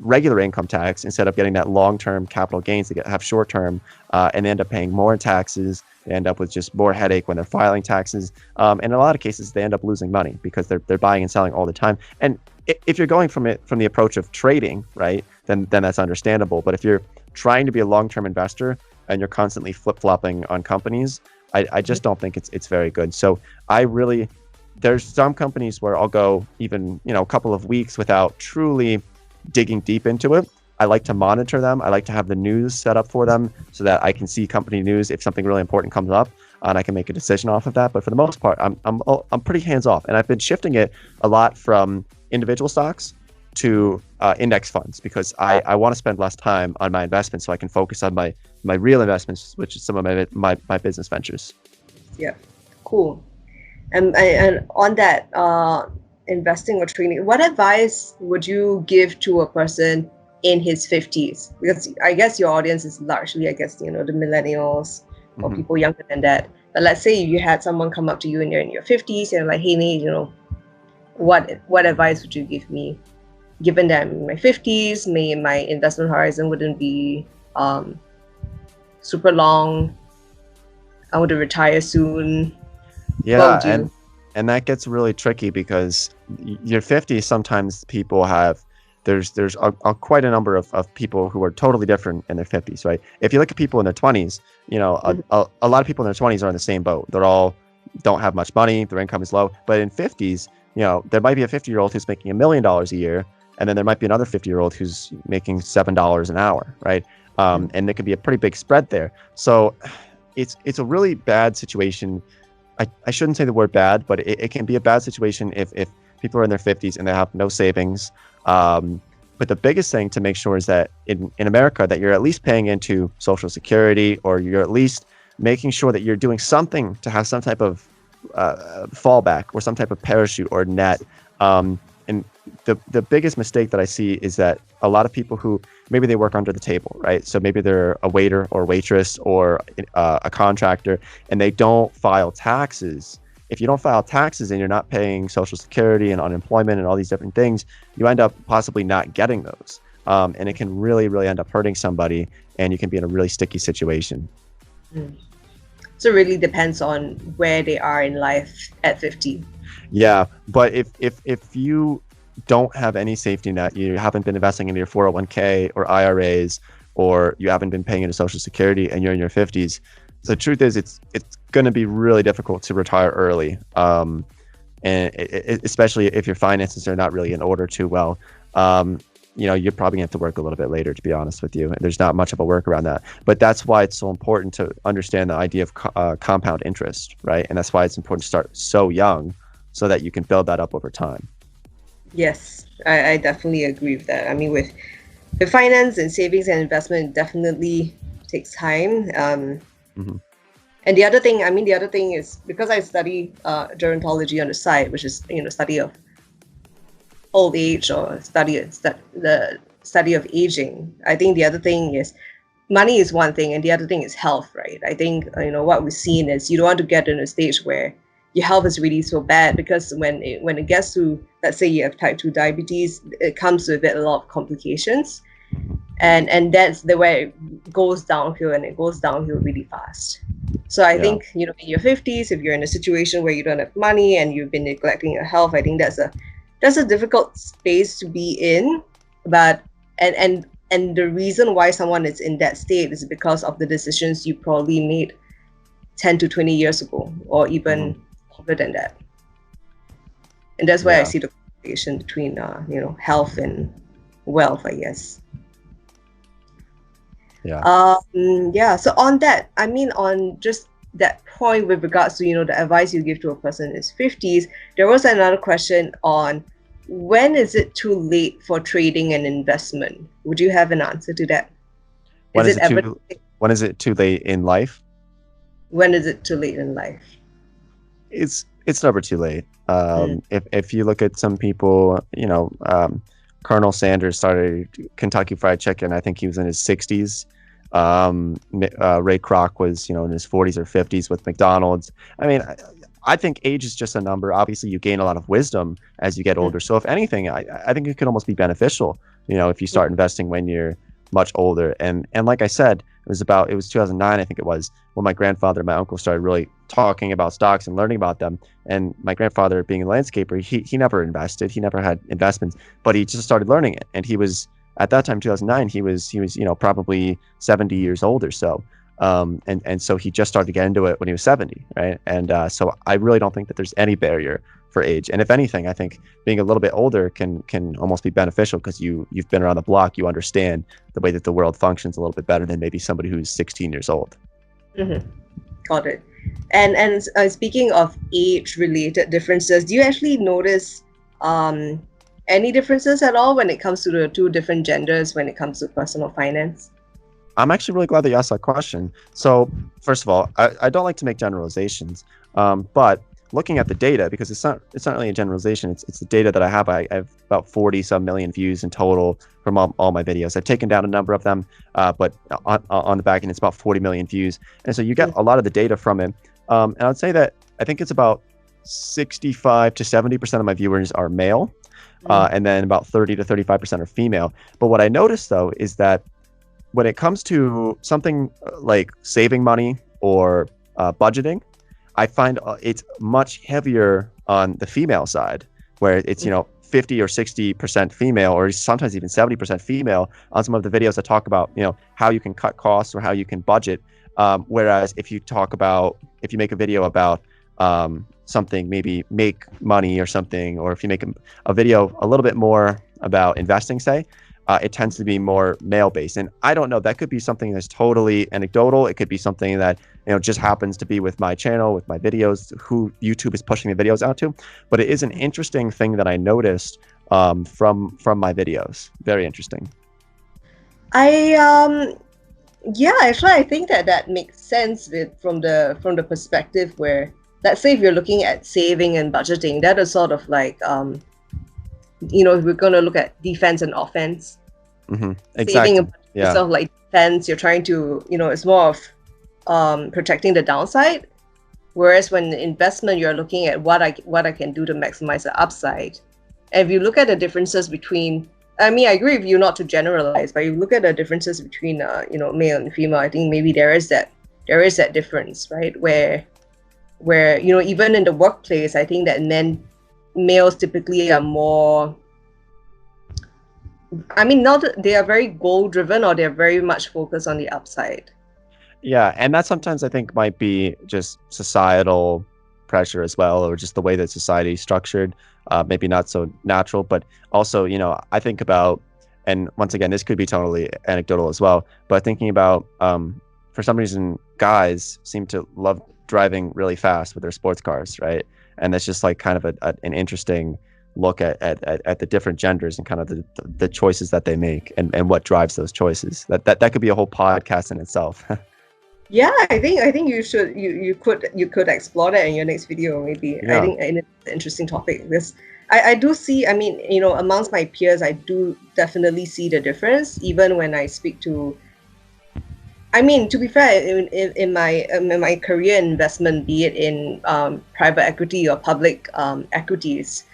regular income tax instead of getting that long-term capital gains. They have short-term, and they end up paying more in taxes. They end up with just more headache when they're filing taxes. And in a lot of cases, they end up losing money because they're buying and selling all the time. And if you're going from the approach of trading, right, then that's understandable. But if you're trying to be a long-term investor and you're constantly flip-flopping on companies, I just don't think it's very good. So there's some companies where I'll go even a couple of weeks without truly digging deep into it. I like to monitor them. I like to have the news set up for them so that I can see company news if something really important comes up, and I can make a decision off of that. But for the most part, I'm pretty hands off, and I've been shifting it a lot from individual stocks to index funds, because I want to spend less time on my investments so I can focus on my real investments, which is some of my business ventures. Yeah, cool. And on that, investing or trading, what advice would you give to a person in his 50s? Because I guess your audience is largely, the millennials or people younger than that. But let's say you had someone come up to you and you're in your 50s and like, hey, Nate, what advice would you give me? Given that I'm in my 50s, my investment horizon wouldn't be super long. I want to retire soon. Yeah, and that gets really tricky because your 50s, sometimes people have, there's quite a number of people who are totally different in their 50s, right? If you look at people in their 20s, a lot of people in their 20s are in the same boat. They're all don't have much money, their income is low. But in 50s, there might be a 50-year-old who's making $1 million a year, and then there might be another 50-year-old who's making $7 an hour, right? And there could be a pretty big spread there. So it's a really bad situation. I shouldn't say the word bad, but it can be a bad situation if people are in their 50s and they have no savings. But the biggest thing to make sure is that in America, that you're at least paying into Social Security, or you're at least making sure that you're doing something to have some type of fallback or some type of parachute or net. And the biggest mistake that I see is that a lot of people who maybe they work under the table, right? So maybe they're a waiter or waitress or a contractor, and they don't file taxes. If you don't file taxes and you're not paying Social Security and unemployment and all these different things, you end up possibly not getting those. And it can really, really end up hurting somebody, and you can be in a really sticky situation. So it really depends on where they are in life at 50. Yeah, but if you don't have any safety net, you haven't been investing in your 401k or IRAs, or you haven't been paying into Social Security, and you're in your 50s, the truth is it's going to be really difficult to retire early, and especially if your finances are not really in order too well. You're probably going to have to work a little bit later, to be honest with you. There's not much of a work around that. But that's why it's so important to understand the idea of compound interest, right? And that's why it's important to start so young, so that you can build that up over time. Yes, I definitely agree with that. I mean, with the finance and savings and investment, it definitely takes time. And the other thing, the other thing is because I study gerontology on the side, which is study of old age or the study of aging. I think the other thing is money is one thing, and the other thing is health, right? I think what we've seen is you don't want to get in a stage where your health is really so bad, because when it gets to, let's say you have type 2 diabetes, it comes with it a lot of complications, and that's the way it goes downhill, and it goes downhill really fast. So I think in your 50s, if you're in a situation where you don't have money and you've been neglecting your health, I think that's a difficult space to be in. But and the reason why someone is in that state is because of the decisions you probably made 10 to 20 years ago, or even older than that. And that's where I see the correlation between health and wealth, I guess. So on that, on just that point with regards to the advice you give to a person in his 50s, there was another question on when is it too late for trading and investment? Would you have an answer to that? When is it too late in life? When is it too late in life? It's never too late. If you look at some people, Colonel Sanders started Kentucky Fried Chicken. I think he was in his 60s. Ray Kroc was, in his 40s or 50s with McDonald's. I think age is just a number. Obviously, you gain a lot of wisdom as you get older. So if anything, I think it could almost be beneficial, if you start investing when you're much older. And like I said, it was 2009, I think it was, when my grandfather and my uncle started really talking about stocks and learning about them. And my grandfather, being a landscaper, he never invested. He never had investments, but he just started learning it. And he was, at that time, 2009, he was probably 70 years old or so. And so he just started to get into it when he was 70, right? And so I really don't think that there's any barrier for age. And if anything, I think being a little bit older can almost be beneficial, because you've been around the block, you understand the way that the world functions a little bit better than maybe somebody who's 16 years old. Mm-hmm. Got it. And speaking of age-related differences, do you actually notice any differences at all when it comes to the two different genders when it comes to personal finance? I'm actually really glad that you asked that question. So first of all, I don't like to make generalizations, but looking at the data, because it's not really a generalization, it's the data that I have. I have about 40 some million views in total from all my videos. I've taken down a number of them, but on the back end, it's about 40 million views. And so you get a lot of the data from it. And I would say that I think it's about 65 to 70% of my viewers are male, and then about 30 to 35% are female. But what I noticed, though, is that when it comes to something like saving money or budgeting, I find it's much heavier on the female side, where it's 50 or 60% female, or sometimes even 70% female on some of the videos that talk about how you can cut costs or how you can budget. Whereas if you make a video about something, maybe make money or something, or if you make a video a little bit more about investing, say, it tends to be more male based. And I don't know, that could be something that's totally anecdotal. It could be something that just happens to be with my channel, with my videos, who YouTube is pushing the videos out to. But it is an interesting thing that I noticed from my videos. Very interesting. Actually I think that makes sense from the perspective where, let's say if you're looking at saving and budgeting, that is sort of like we're going to look at defense and offense. Mm-hmm. Exactly. Saving sort of like defense, you're trying to, it's more of protecting the downside. Whereas when investment, you're looking at what I can do to maximize the upside. And if you look at the differences between, I agree with you not to generalize, but you look at the differences between, male and female, I think maybe there is that difference, right? Where even in the workplace, I think that males typically are more, not that they are very goal driven, or they're very much focused on the upside. Yeah, and that sometimes I think might be just societal pressure as well, or just the way that society is structured, maybe not so natural. But also, I think about, and once again, this could be totally anecdotal as well, but thinking about, for some reason, guys seem to love driving really fast with their sports cars, right? And that's just like kind of an interesting look at the different genders and kind of the choices that they make and what drives those choices. That could be a whole podcast in itself. Yeah, I think you could explore that in your next video maybe. I Yeah. think it's an interesting topic. This I do see. I mean, amongst my peers, I do definitely see the difference. Even when I speak to, I mean, to be fair, in my career investment, be it in private equity or public equities,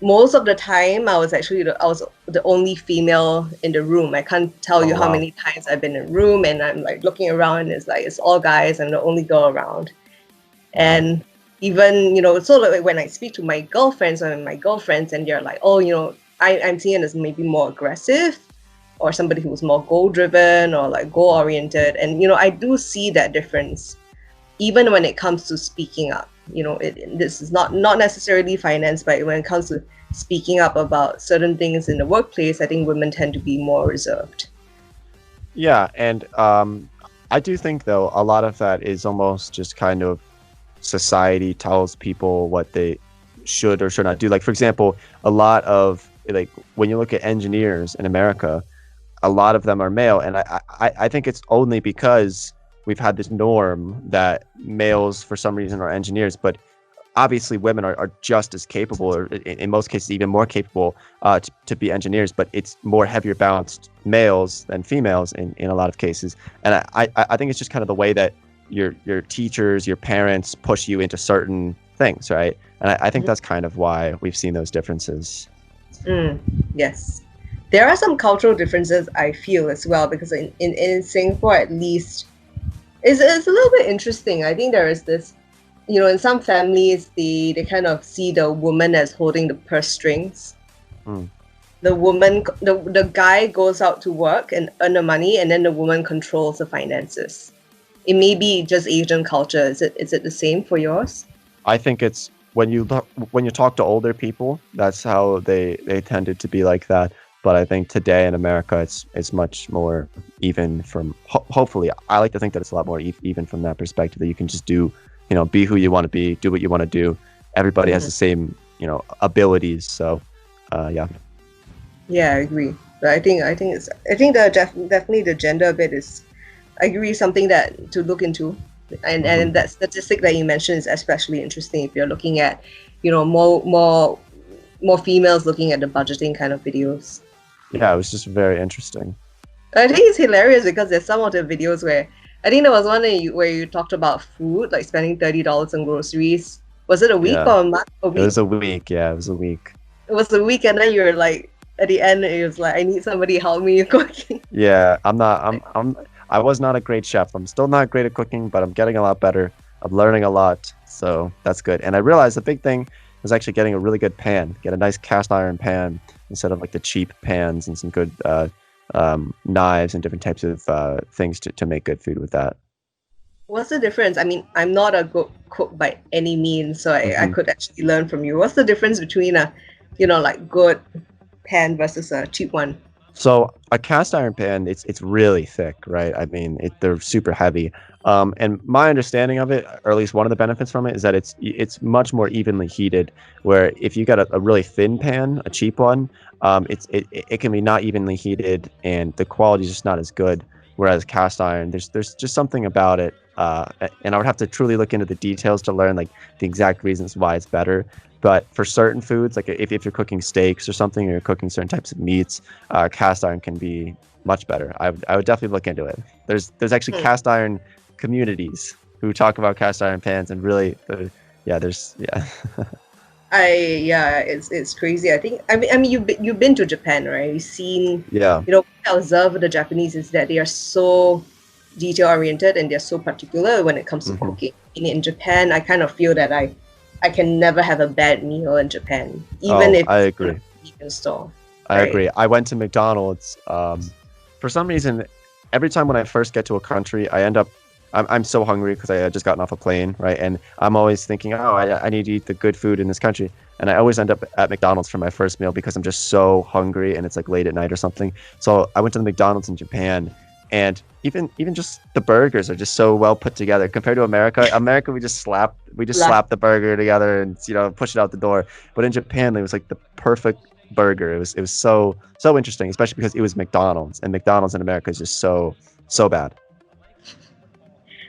most of the time I was the only female in the room. I can't tell Oh you how wow. many times I've been in a room and I'm like looking around and it's like it's all guys. I'm the only girl around. Wow. And even so like when I speak to my girlfriends and they're like, oh, I'm seeing as maybe more aggressive or somebody who's more goal driven or like goal oriented. And I do see that difference even when it comes to speaking up. This is not necessarily finance, but when it comes to speaking up about certain things in the workplace, I think women tend to be more reserved. Yeah, and I do think though a lot of that is almost just kind of society tells people what they should or should not do. Like for example, a lot of like when you look at engineers in America, a lot of them are male, and I think it's only because we've had this norm that males for some reason are engineers, but obviously women are just as capable, or in most cases even more capable, to be engineers, but it's more heavier balanced males than females in a lot of cases. And I think it's just kind of the way that your teachers, your parents push you into certain things, right? And I think Mhm. that's kind of why we've seen those differences. Yes. There are some cultural differences I feel as well because in Singapore at least it's a little bit interesting. I think there is this, in some families they kind of see the woman as holding the purse strings. Mm. The guy goes out to work and earn the money and then the woman controls the finances. It may be just Asian culture. Is it the same for yours? I think it's when you talk to older people, that's how they tended to be like that. But I think today in America, it's much more even from hopefully. I like to think that it's a lot more even from that perspective, that you can just do, be who you want to be, do what you want to do. Everybody has Mhm. the same, abilities. So, yeah. Yeah, I agree. But I think definitely the gender bit is, I agree, something that to look into. And Hmm. that statistic that you mentioned is especially interesting if you're looking at, more females looking at the budgeting kind of videos. Yeah, it was just very interesting. I think it's hilarious because there's some of the videos where I think there was one where you talked about food, like spending $30 on groceries. Was it a week Yeah, or a month? A it week. was a week. Yeah, it was a week. It was a week, and then you're like, at the end, it was like, I need somebody help me cooking. Yeah, I'm not. I was not a great chef. I'm still not great at cooking, but I'm getting a lot better. I'm learning a lot, so that's good. And I realized the big thing was actually getting a really good pan. Get a nice cast iron pan instead of like the cheap pans, and some good knives and different types of things to make good food with that. What's the difference? I mean, I'm not a good cook by any means, so I Hmm. could actually learn from you. What's the difference between a, like good pan versus a cheap one? So a cast iron pan, it's really thick, right? I mean, they're super heavy. And my understanding of it, or at least one of the benefits from it, is that it's much more evenly heated. Where if you got a really thin pan, a cheap one, it can be not evenly heated, and the quality is just not as good. Whereas cast iron, there's just something about it, and I would have to truly look into the details to learn like the exact reasons why it's better. But for certain foods, like if you're cooking steaks or something, or you're cooking certain types of meats, cast iron can be much better. I would definitely look into it. There's actually Hmm. cast iron communities who talk about cast iron pans, and really, yeah, there's yeah. Yeah, it's crazy. I mean, you've been to Japan, right? You've seen, Yeah. what I observe with the Japanese is that they are so detail oriented and they're so particular when it comes to Hmm. cooking. In Japan, I kind of feel that I can never have a bad meal in Japan, even Oh, if I it's in a agree. vegan store, I right? agree. I went to McDonald's. For some reason, every time when I first get to a country, I'm so hungry because I had just gotten off a plane, right? And I'm always thinking, oh, I need to eat the good food in this country. And I always end up at McDonald's for my first meal because I'm just so hungry and it's like late at night or something. So I went to the McDonald's in Japan, and even just the burgers are just so well put together compared to America. America, we just La- slap the burger together and push it out the door. But in Japan, it was like the perfect burger. It was so interesting, especially because it was McDonald's, and McDonald's in America is just so bad.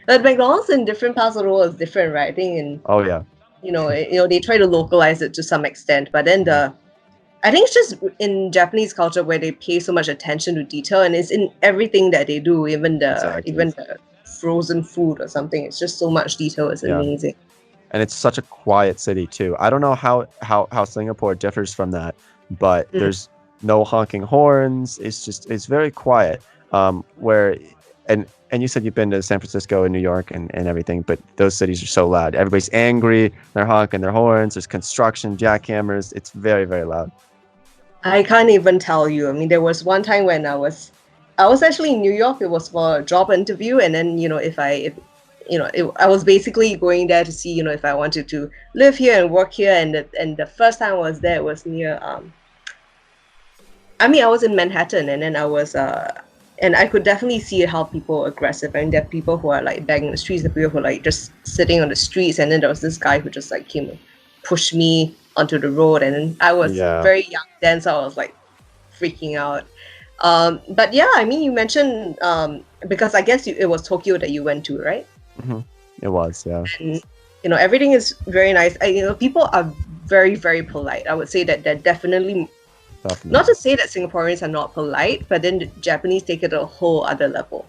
But McDonald's in different parts of the world is different, right? I think in Oh yeah. they try to localize it to some extent, but then I think it's just in Japanese culture where they pay so much attention to detail, and it's in everything that they do, Exactly. even the frozen food or something. It's just so much detail. It's Yeah. amazing. And it's such a quiet city too. I don't know how Singapore differs from that, but Mm. there's no honking horns. It's very quiet. Where and you said you've been to San Francisco and New York and everything, but those cities are so loud. Everybody's angry. They're honking their horns. There's construction, jackhammers. It's very, very loud. I can't even tell you. I mean, there was one time when I was actually in New York. It was for a job interview, and then I was basically going there to see if I wanted to live here and work here. And the first time I was there, it was near I mean, I was in Manhattan, and then and I could definitely see how people are aggressive. I mean, there are people who are like begging the streets, the people who are like just sitting on the streets, and then there was this guy who just like came and pushed me onto the road, and then I was Yeah. very young then, so I was like freaking out. But yeah, I mean, you mentioned because I guess it was Tokyo that you went to, right? It was, yeah. And everything is very nice. People are very, very polite. I would say that they're definitely. Not to say that Singaporeans are not polite, but then the Japanese take it a whole other level.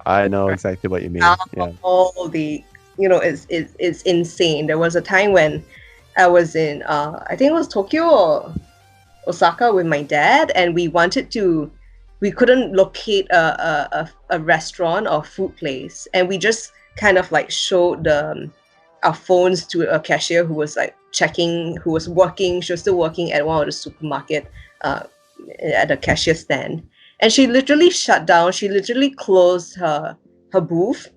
I know exactly what you mean. Yeah. All the, it's insane. There was a time when I was in, I think it was Tokyo or Osaka with my dad, and we couldn't locate a restaurant or food place, and we just kind of like showed our phones to a cashier who was like checking, who was working. She was still working at one of the supermarket. At the cashier stand, and she literally shut down. She literally closed her booth,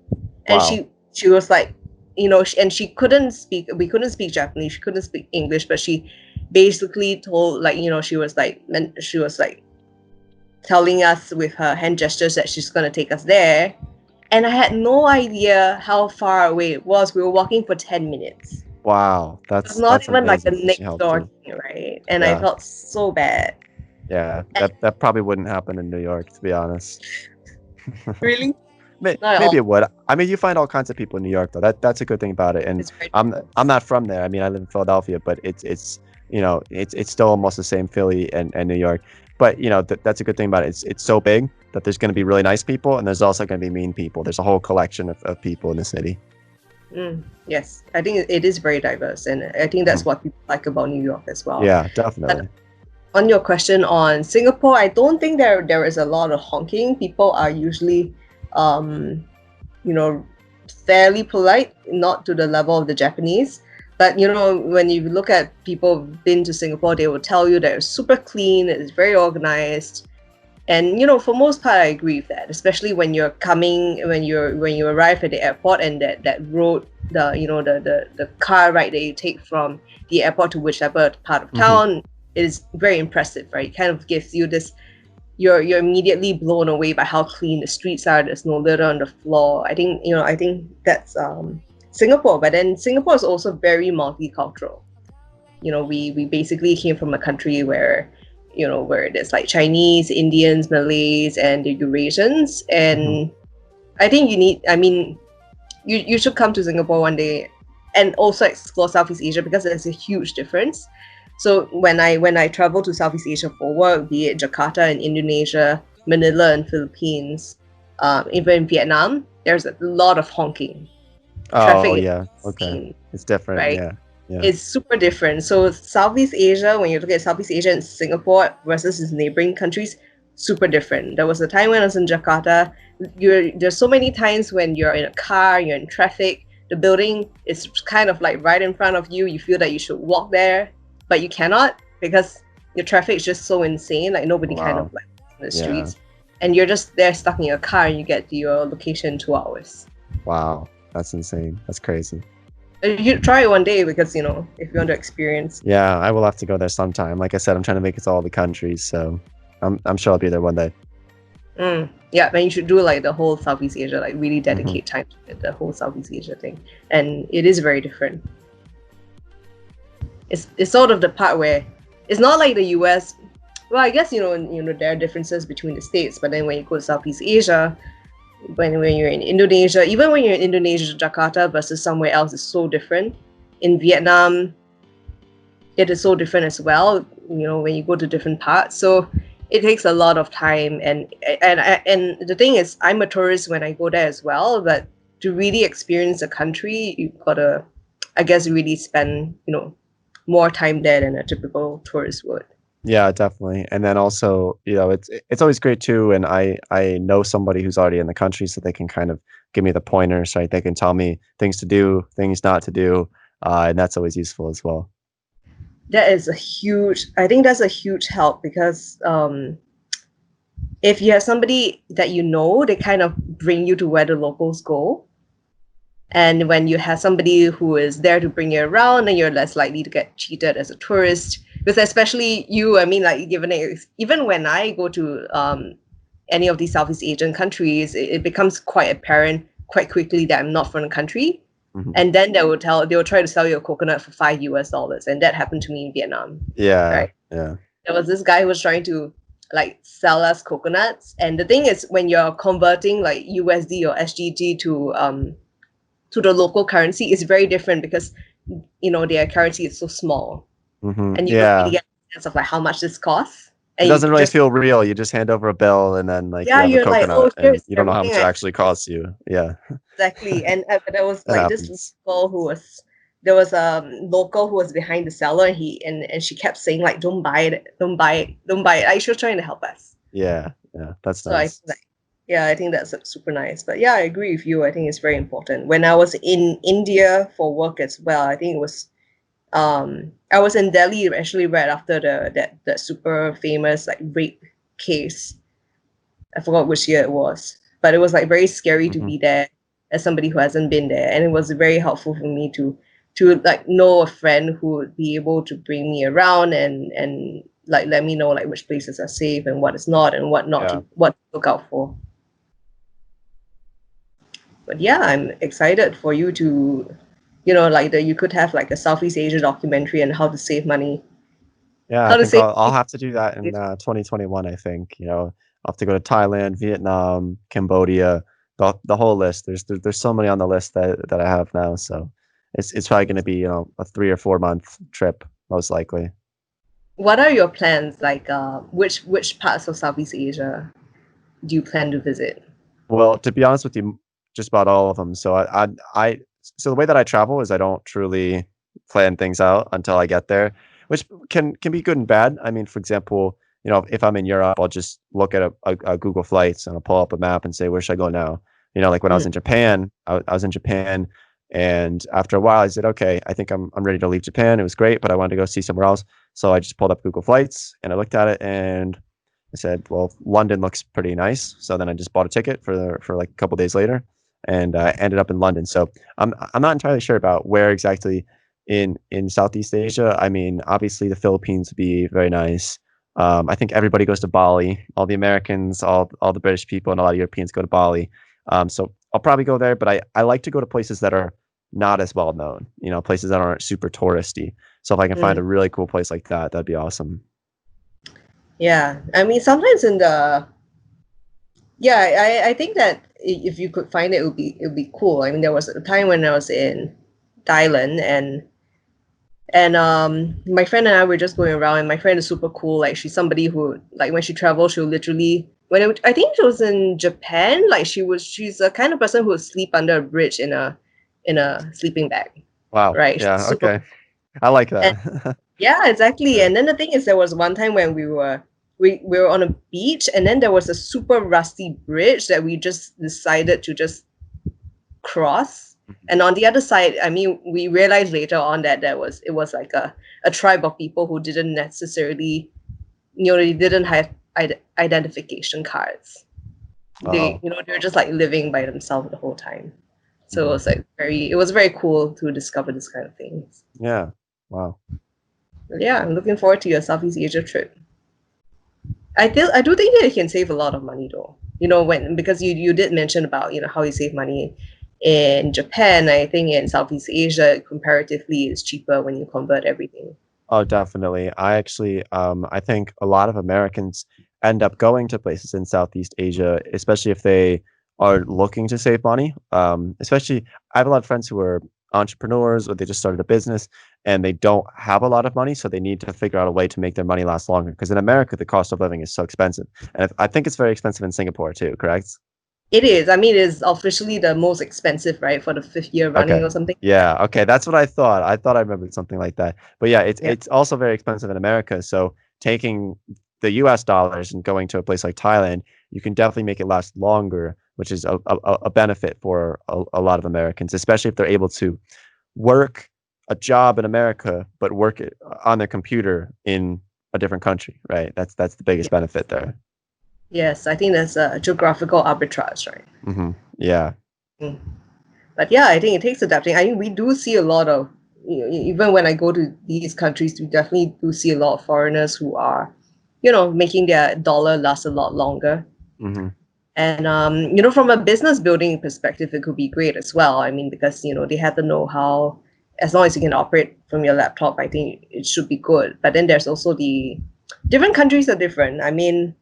and Wow. she was like, and she couldn't speak. We couldn't speak Japanese. She couldn't speak English, but she basically told she was like telling us with her hand gestures that she's gonna take us there, and I had no idea how far away it was. We were walking for 10 minutes. Wow. It's not even like the amazing that next she helped door you. thing, right? And I Yeah. felt so bad. Yeah. That probably wouldn't happen in New York, to be honest. Really? Not at maybe all. it would. I mean, you find all kinds of people in New York, though. That's a good thing about it. And It's very I'm diverse. I'm not from there. I mean, I live in Philadelphia, but it's it's still almost the same, Philly and New York. But that's a good thing about it. It's so big that there's going to be really nice people, and there's also going to be mean people. There's a whole collection of people in the city. Yes, I think it is very diverse, and I think that's what people like about New York as well. Yeah, definitely. On your question on Singapore, I don't think there is a lot of honking. People are usually, fairly polite, not to the level of the Japanese. But when you look at people who've been to Singapore, they will tell you that it's super clean, it's very organized. And for most part, I agree with that. Especially when you arrive at the airport, and that road, the car ride that you take from the airport to whichever part of town is very impressive, right? It kind of gives you this. You're immediately blown away by how clean the streets are. There's no litter on the floor. I think that's Singapore. But then Singapore is also very multicultural. We basically came from a country where there's like Chinese, Indians, Malays, and the Eurasians. And I think you should come to Singapore one day and also explore Southeast Asia, because there's a huge difference. So when I travel to Southeast Asia for work, be it Jakarta in Indonesia, Manila in Philippines, even in Vietnam, there's a lot of honking. Oh, yeah. Okay. Insane, It's different. right? Yeah. Yeah. It's super different. So Southeast Asia, when you look at Southeast Asia and Singapore versus its neighboring countries, super different. There was a time when I was in Jakarta. There's so many times when you're in a car, you're in traffic, the building is kind of like right in front of you. You feel that you should walk there, but you cannot, because your traffic is just so insane. Like nobody kind Wow. of like in the Yeah. streets, and you're just there stuck in your car, and you get to your location in 2 hours. Wow. That's insane. That's crazy. You try it one day, because if you want to experience. Yeah, I will have to go there sometime. Like I said, I'm trying to make it to all the countries, so I'm sure I'll be there one day. Yeah, then you should do like the whole Southeast Asia, like really dedicate time to the whole Southeast Asia thing, and it is very different. It's sort of the part where it's not like the US. Well, I guess there are differences between the states, but then when you go to Southeast Asia, when you're in Indonesia. Even when you're in Indonesia, Jakarta versus somewhere else is so different. In Vietnam, it is so different as well. When you go to different parts, so it takes a lot of time. And the thing is, I'm a tourist when I go there as well. But to really experience a country, you've got to, I guess, really spend more time there than a typical tourist would. Yeah, definitely. And then also, it's always great too. And I know somebody who's already in the country, so they can kind of give me the pointers, right? They can tell me things to do, things not to do, and that's always useful as well. I think that's a huge help because if you have somebody that they kind of bring you to where the locals go. And when you have somebody who is there to bring you around, then you're less likely to get cheated as a tourist. Because especially you, I mean, like even when I go to any of these Southeast Asian countries, it becomes quite apparent quite quickly that I'm not from the country. Mhm. And then they will try to sell you a coconut for $5, and that happened to me in Vietnam. Yeah, Right. yeah. There was this guy who was trying to like sell us coconuts, and the thing is, when you're converting like USD or SGD to the local currency, it's very different because their currency is so small, Hmm. and you don't Yeah. really get a sense of like how much this costs. It And doesn't you really just feel real. You just hand over a bill and then like you yeah, have a you're like, oh, coconut and here's you don't know how much everything it I actually costs you. Yeah, exactly. And but that happens. there was a local who was behind the seller, and she kept saying like, don't buy it, don't buy it, don't buy it. Like, she was trying to help us. Yeah, that's So I nice. think I think that's super nice. But yeah, I agree with you. I think it's very important. When I was in India for work as well, I think it was I was in Delhi actually right after that super famous like rape case. I forgot which year it was, but it was like very scary to Hmm. be there as somebody who hasn't been there, and it was very helpful for me to like know a friend who would be able to bring me around and like let me know like which places are safe and what is not, and Yeah. what to look out for. But yeah, I'm excited for you to, like you could have like a Southeast Asia documentary on how to save money, Yeah, I how to think save. I'll have to do that in 2021. I think I'll have to go to Thailand, Vietnam, Cambodia, the whole list. There's so many on the list that I have now. So it's probably going to be a 3 or 4 month trip most likely. What are your plans? Like, which parts of Southeast Asia do you plan to visit? Well, to be honest with you, just about all of them. So so the way that I travel is I don't truly plan things out until I get there, which can be good and bad. I mean, for example, if I'm in Europe, I'll just look at a Google Flights and I'll pull up a map and say, where should I go now? Like when I was Mm. in Japan, I was in Japan, and after a while, I said, okay, I think I'm ready to leave Japan. It was great, but I wanted to go see somewhere else. So I just pulled up Google Flights and I looked at it and I said, well, London looks pretty nice. So then I just bought a ticket for like a couple days later and ended up in London. So I'm not entirely sure about where exactly in Southeast Asia. I mean, obviously the Philippines would be very nice. I think everybody goes to Bali. All the Americans, all the British people, and a lot of Europeans go to Bali. So I'll probably go there, but I like to go to places that are not as well known. Places that aren't super touristy. So if I can find Mm. a really cool place like that, that'd be awesome. Yeah, I mean, sometimes I think that if you could find it, it would be cool. I mean, there was a time when I was in Thailand, and my friend and I were just going around, and my friend is super cool. Like, she's somebody who, like, when she travels, she'll literally I think she was in Japan, like she's the kind of person who would sleep under a bridge in a sleeping bag, Wow. right? She's Yeah. super. Okay. I like And that. yeah, exactly. Yeah. And then the thing is, there was one time when we were on a beach, and then there was a super rusty bridge that we just decided to just cross. And on the other side, I mean, we realized later on that it was like a tribe of people who didn't necessarily, they didn't have identification cards. Oh. They were just like living by themselves the whole time. So it Mhm. was like it was very cool to discover this kind of things. Yeah. Wow. But yeah, I'm looking forward to your Southeast Asia trip. I do think that you can save a lot of money though. Because you did mention about how you save money in Japan. I think in Southeast Asia comparatively it's cheaper when you convert everything. Oh, definitely. I think a lot of Americans end up going to places in Southeast Asia, especially if they are looking to save money. Especially, I have a lot of friends who are entrepreneurs or they just started a business and they don't have a lot of money, so they need to figure out a way to make their money last longer. Because in America, the cost of living is so expensive, and I think it's very expensive in Singapore too. Correct? It is. I mean, it's officially the most expensive, right, for the fifth year running Okay. or something. Yeah. Okay. That's what I thought. I thought I remembered something like that. But yeah, it's Yeah. it's also very expensive in America. So taking the U.S. dollars and going to a place like Thailand, you can definitely make it last longer, which is a benefit for a lot of Americans, especially if they're able to work a job in America but work it on their computer in a different country. Right. That's the biggest benefit there. Yes, I think there's a geographical arbitrage, right? Yeah. Mm. But yeah, I think it takes adapting. I think we do see a lot of, even when I go to these countries, we definitely do see a lot of foreigners who are, making their dollar last a lot longer. hmm And from a business building perspective, it could be great as well. I mean, because they have the know-how. As long as you can operate from your laptop, I think it should be good. But then there's also the different countries are different. I mean,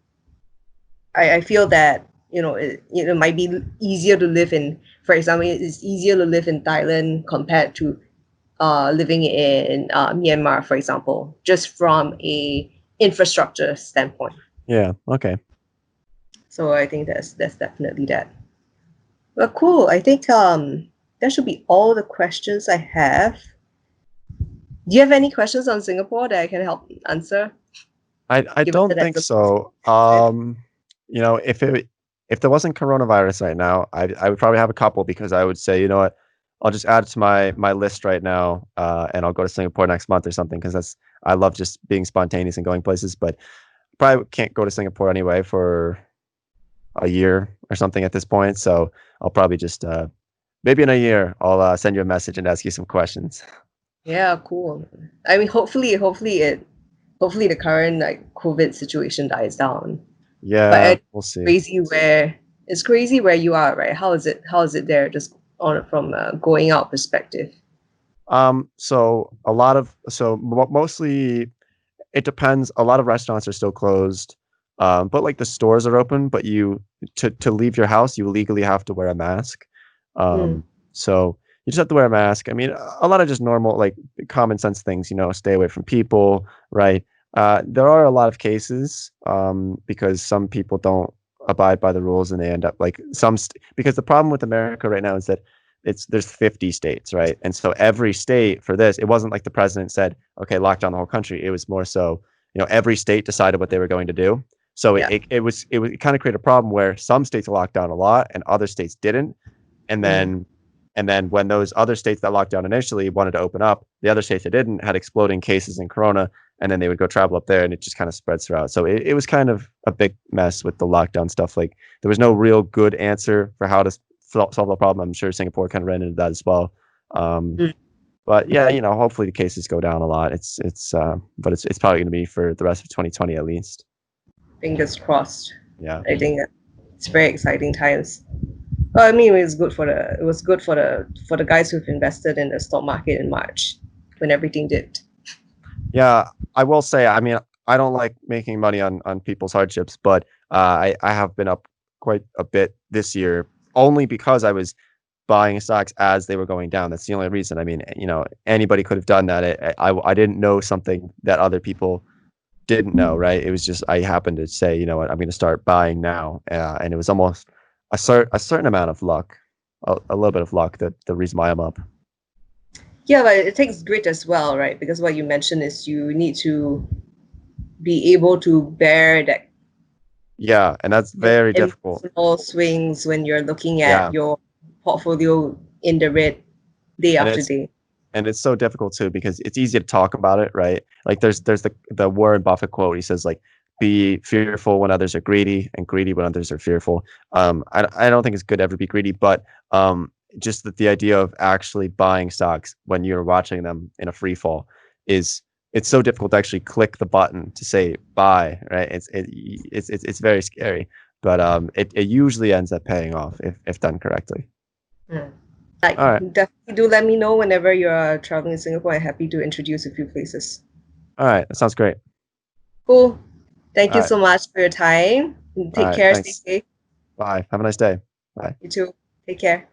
I feel that it might be easier to live in. For example, it's easier to live in Thailand compared to living in Myanmar, for example, just from a infrastructure standpoint. Yeah. Okay. So I think that's definitely that. Well, cool. I think that should be all the questions I have. Do you have any questions on Singapore that I can help answer? I Given don't that think that's so. If there wasn't coronavirus right now, I would probably have a couple because I would say, you know what, I'll just add it to my list right now, and I'll go to Singapore next month or something because I love just being spontaneous and going places. But probably can't go to Singapore anyway for a year or something at this point. So I'll probably just maybe in a year I'll send you a message and ask you some questions. Yeah, cool. I mean, hopefully the current like COVID situation dies down. But Yeah, it's we'll see. crazy where you are, right? How is it there just on from a going out perspective? So mostly it depends. A lot of restaurants are still closed. But like the stores are open, but to leave your house, you legally have to wear a mask. Mm, So you just have to wear a mask. I mean, a lot of just normal, like common sense things, stay away from people, right? There are a lot of cases, because some people don't abide by the rules and they end up like because the problem with America right now is that there's 50 states, right? And so every state for this, it wasn't like the president said, okay, lock down the whole country. It was more so, every state decided what they were going to do. So yeah. it kind of created a problem where some states locked down a lot and other states didn't. And then when those other states that locked down initially wanted to open up, the other states that didn't had exploding cases in corona, and then they would go travel up there and it just kind of spreads throughout. So it was kind of a big mess with the lockdown stuff. Like there was no real good answer for how to solve the problem. I'm sure Singapore kind of ran into that as well. Mm. But yeah, hopefully the cases go down a lot. But it's probably going to be for the rest of 2020 at least. Fingers crossed. Yeah. I think it's very exciting times. Well, I mean, it was good for the guys who've invested in the stock market in March when everything dipped. Yeah, I will say, I mean, I don't like making money on people's hardships, but I have been up quite a bit this year only because I was buying stocks as they were going down. That's the only reason. I mean, anybody could have done that. I didn't know something that other people didn't know, right? It was just I happened to say, you know what, I'm going to start buying now, and it was almost a certain amount of luck, a little bit of luck that the reason why I'm up. Yeah, but it takes grit as well, right? Because what you mentioned is you need to be able to bear that Yeah, and that's very difficult. small swings when you're looking Yeah, at your portfolio in the red day and after day. it's so difficult too because it's easy to talk about it, right? Like there's the Warren Buffett quote. He says like, "Be fearful when others are greedy, and greedy when others are fearful." I don't think it's good to ever be greedy, but just that the idea of actually buying stocks when you're watching them in a free fall it's so difficult to actually click the button to say buy, right? It's very scary, but it usually ends up paying off if done correctly. Mm. Like, All right, definitely do let me know whenever you're traveling in Singapore. I'm happy to introduce a few places. all right, that sounds great. Cool. Thank All you right, so much for your time. all Take right, care. Stay thanks. safe. Bye. Have a nice day. Bye. You too. Take care.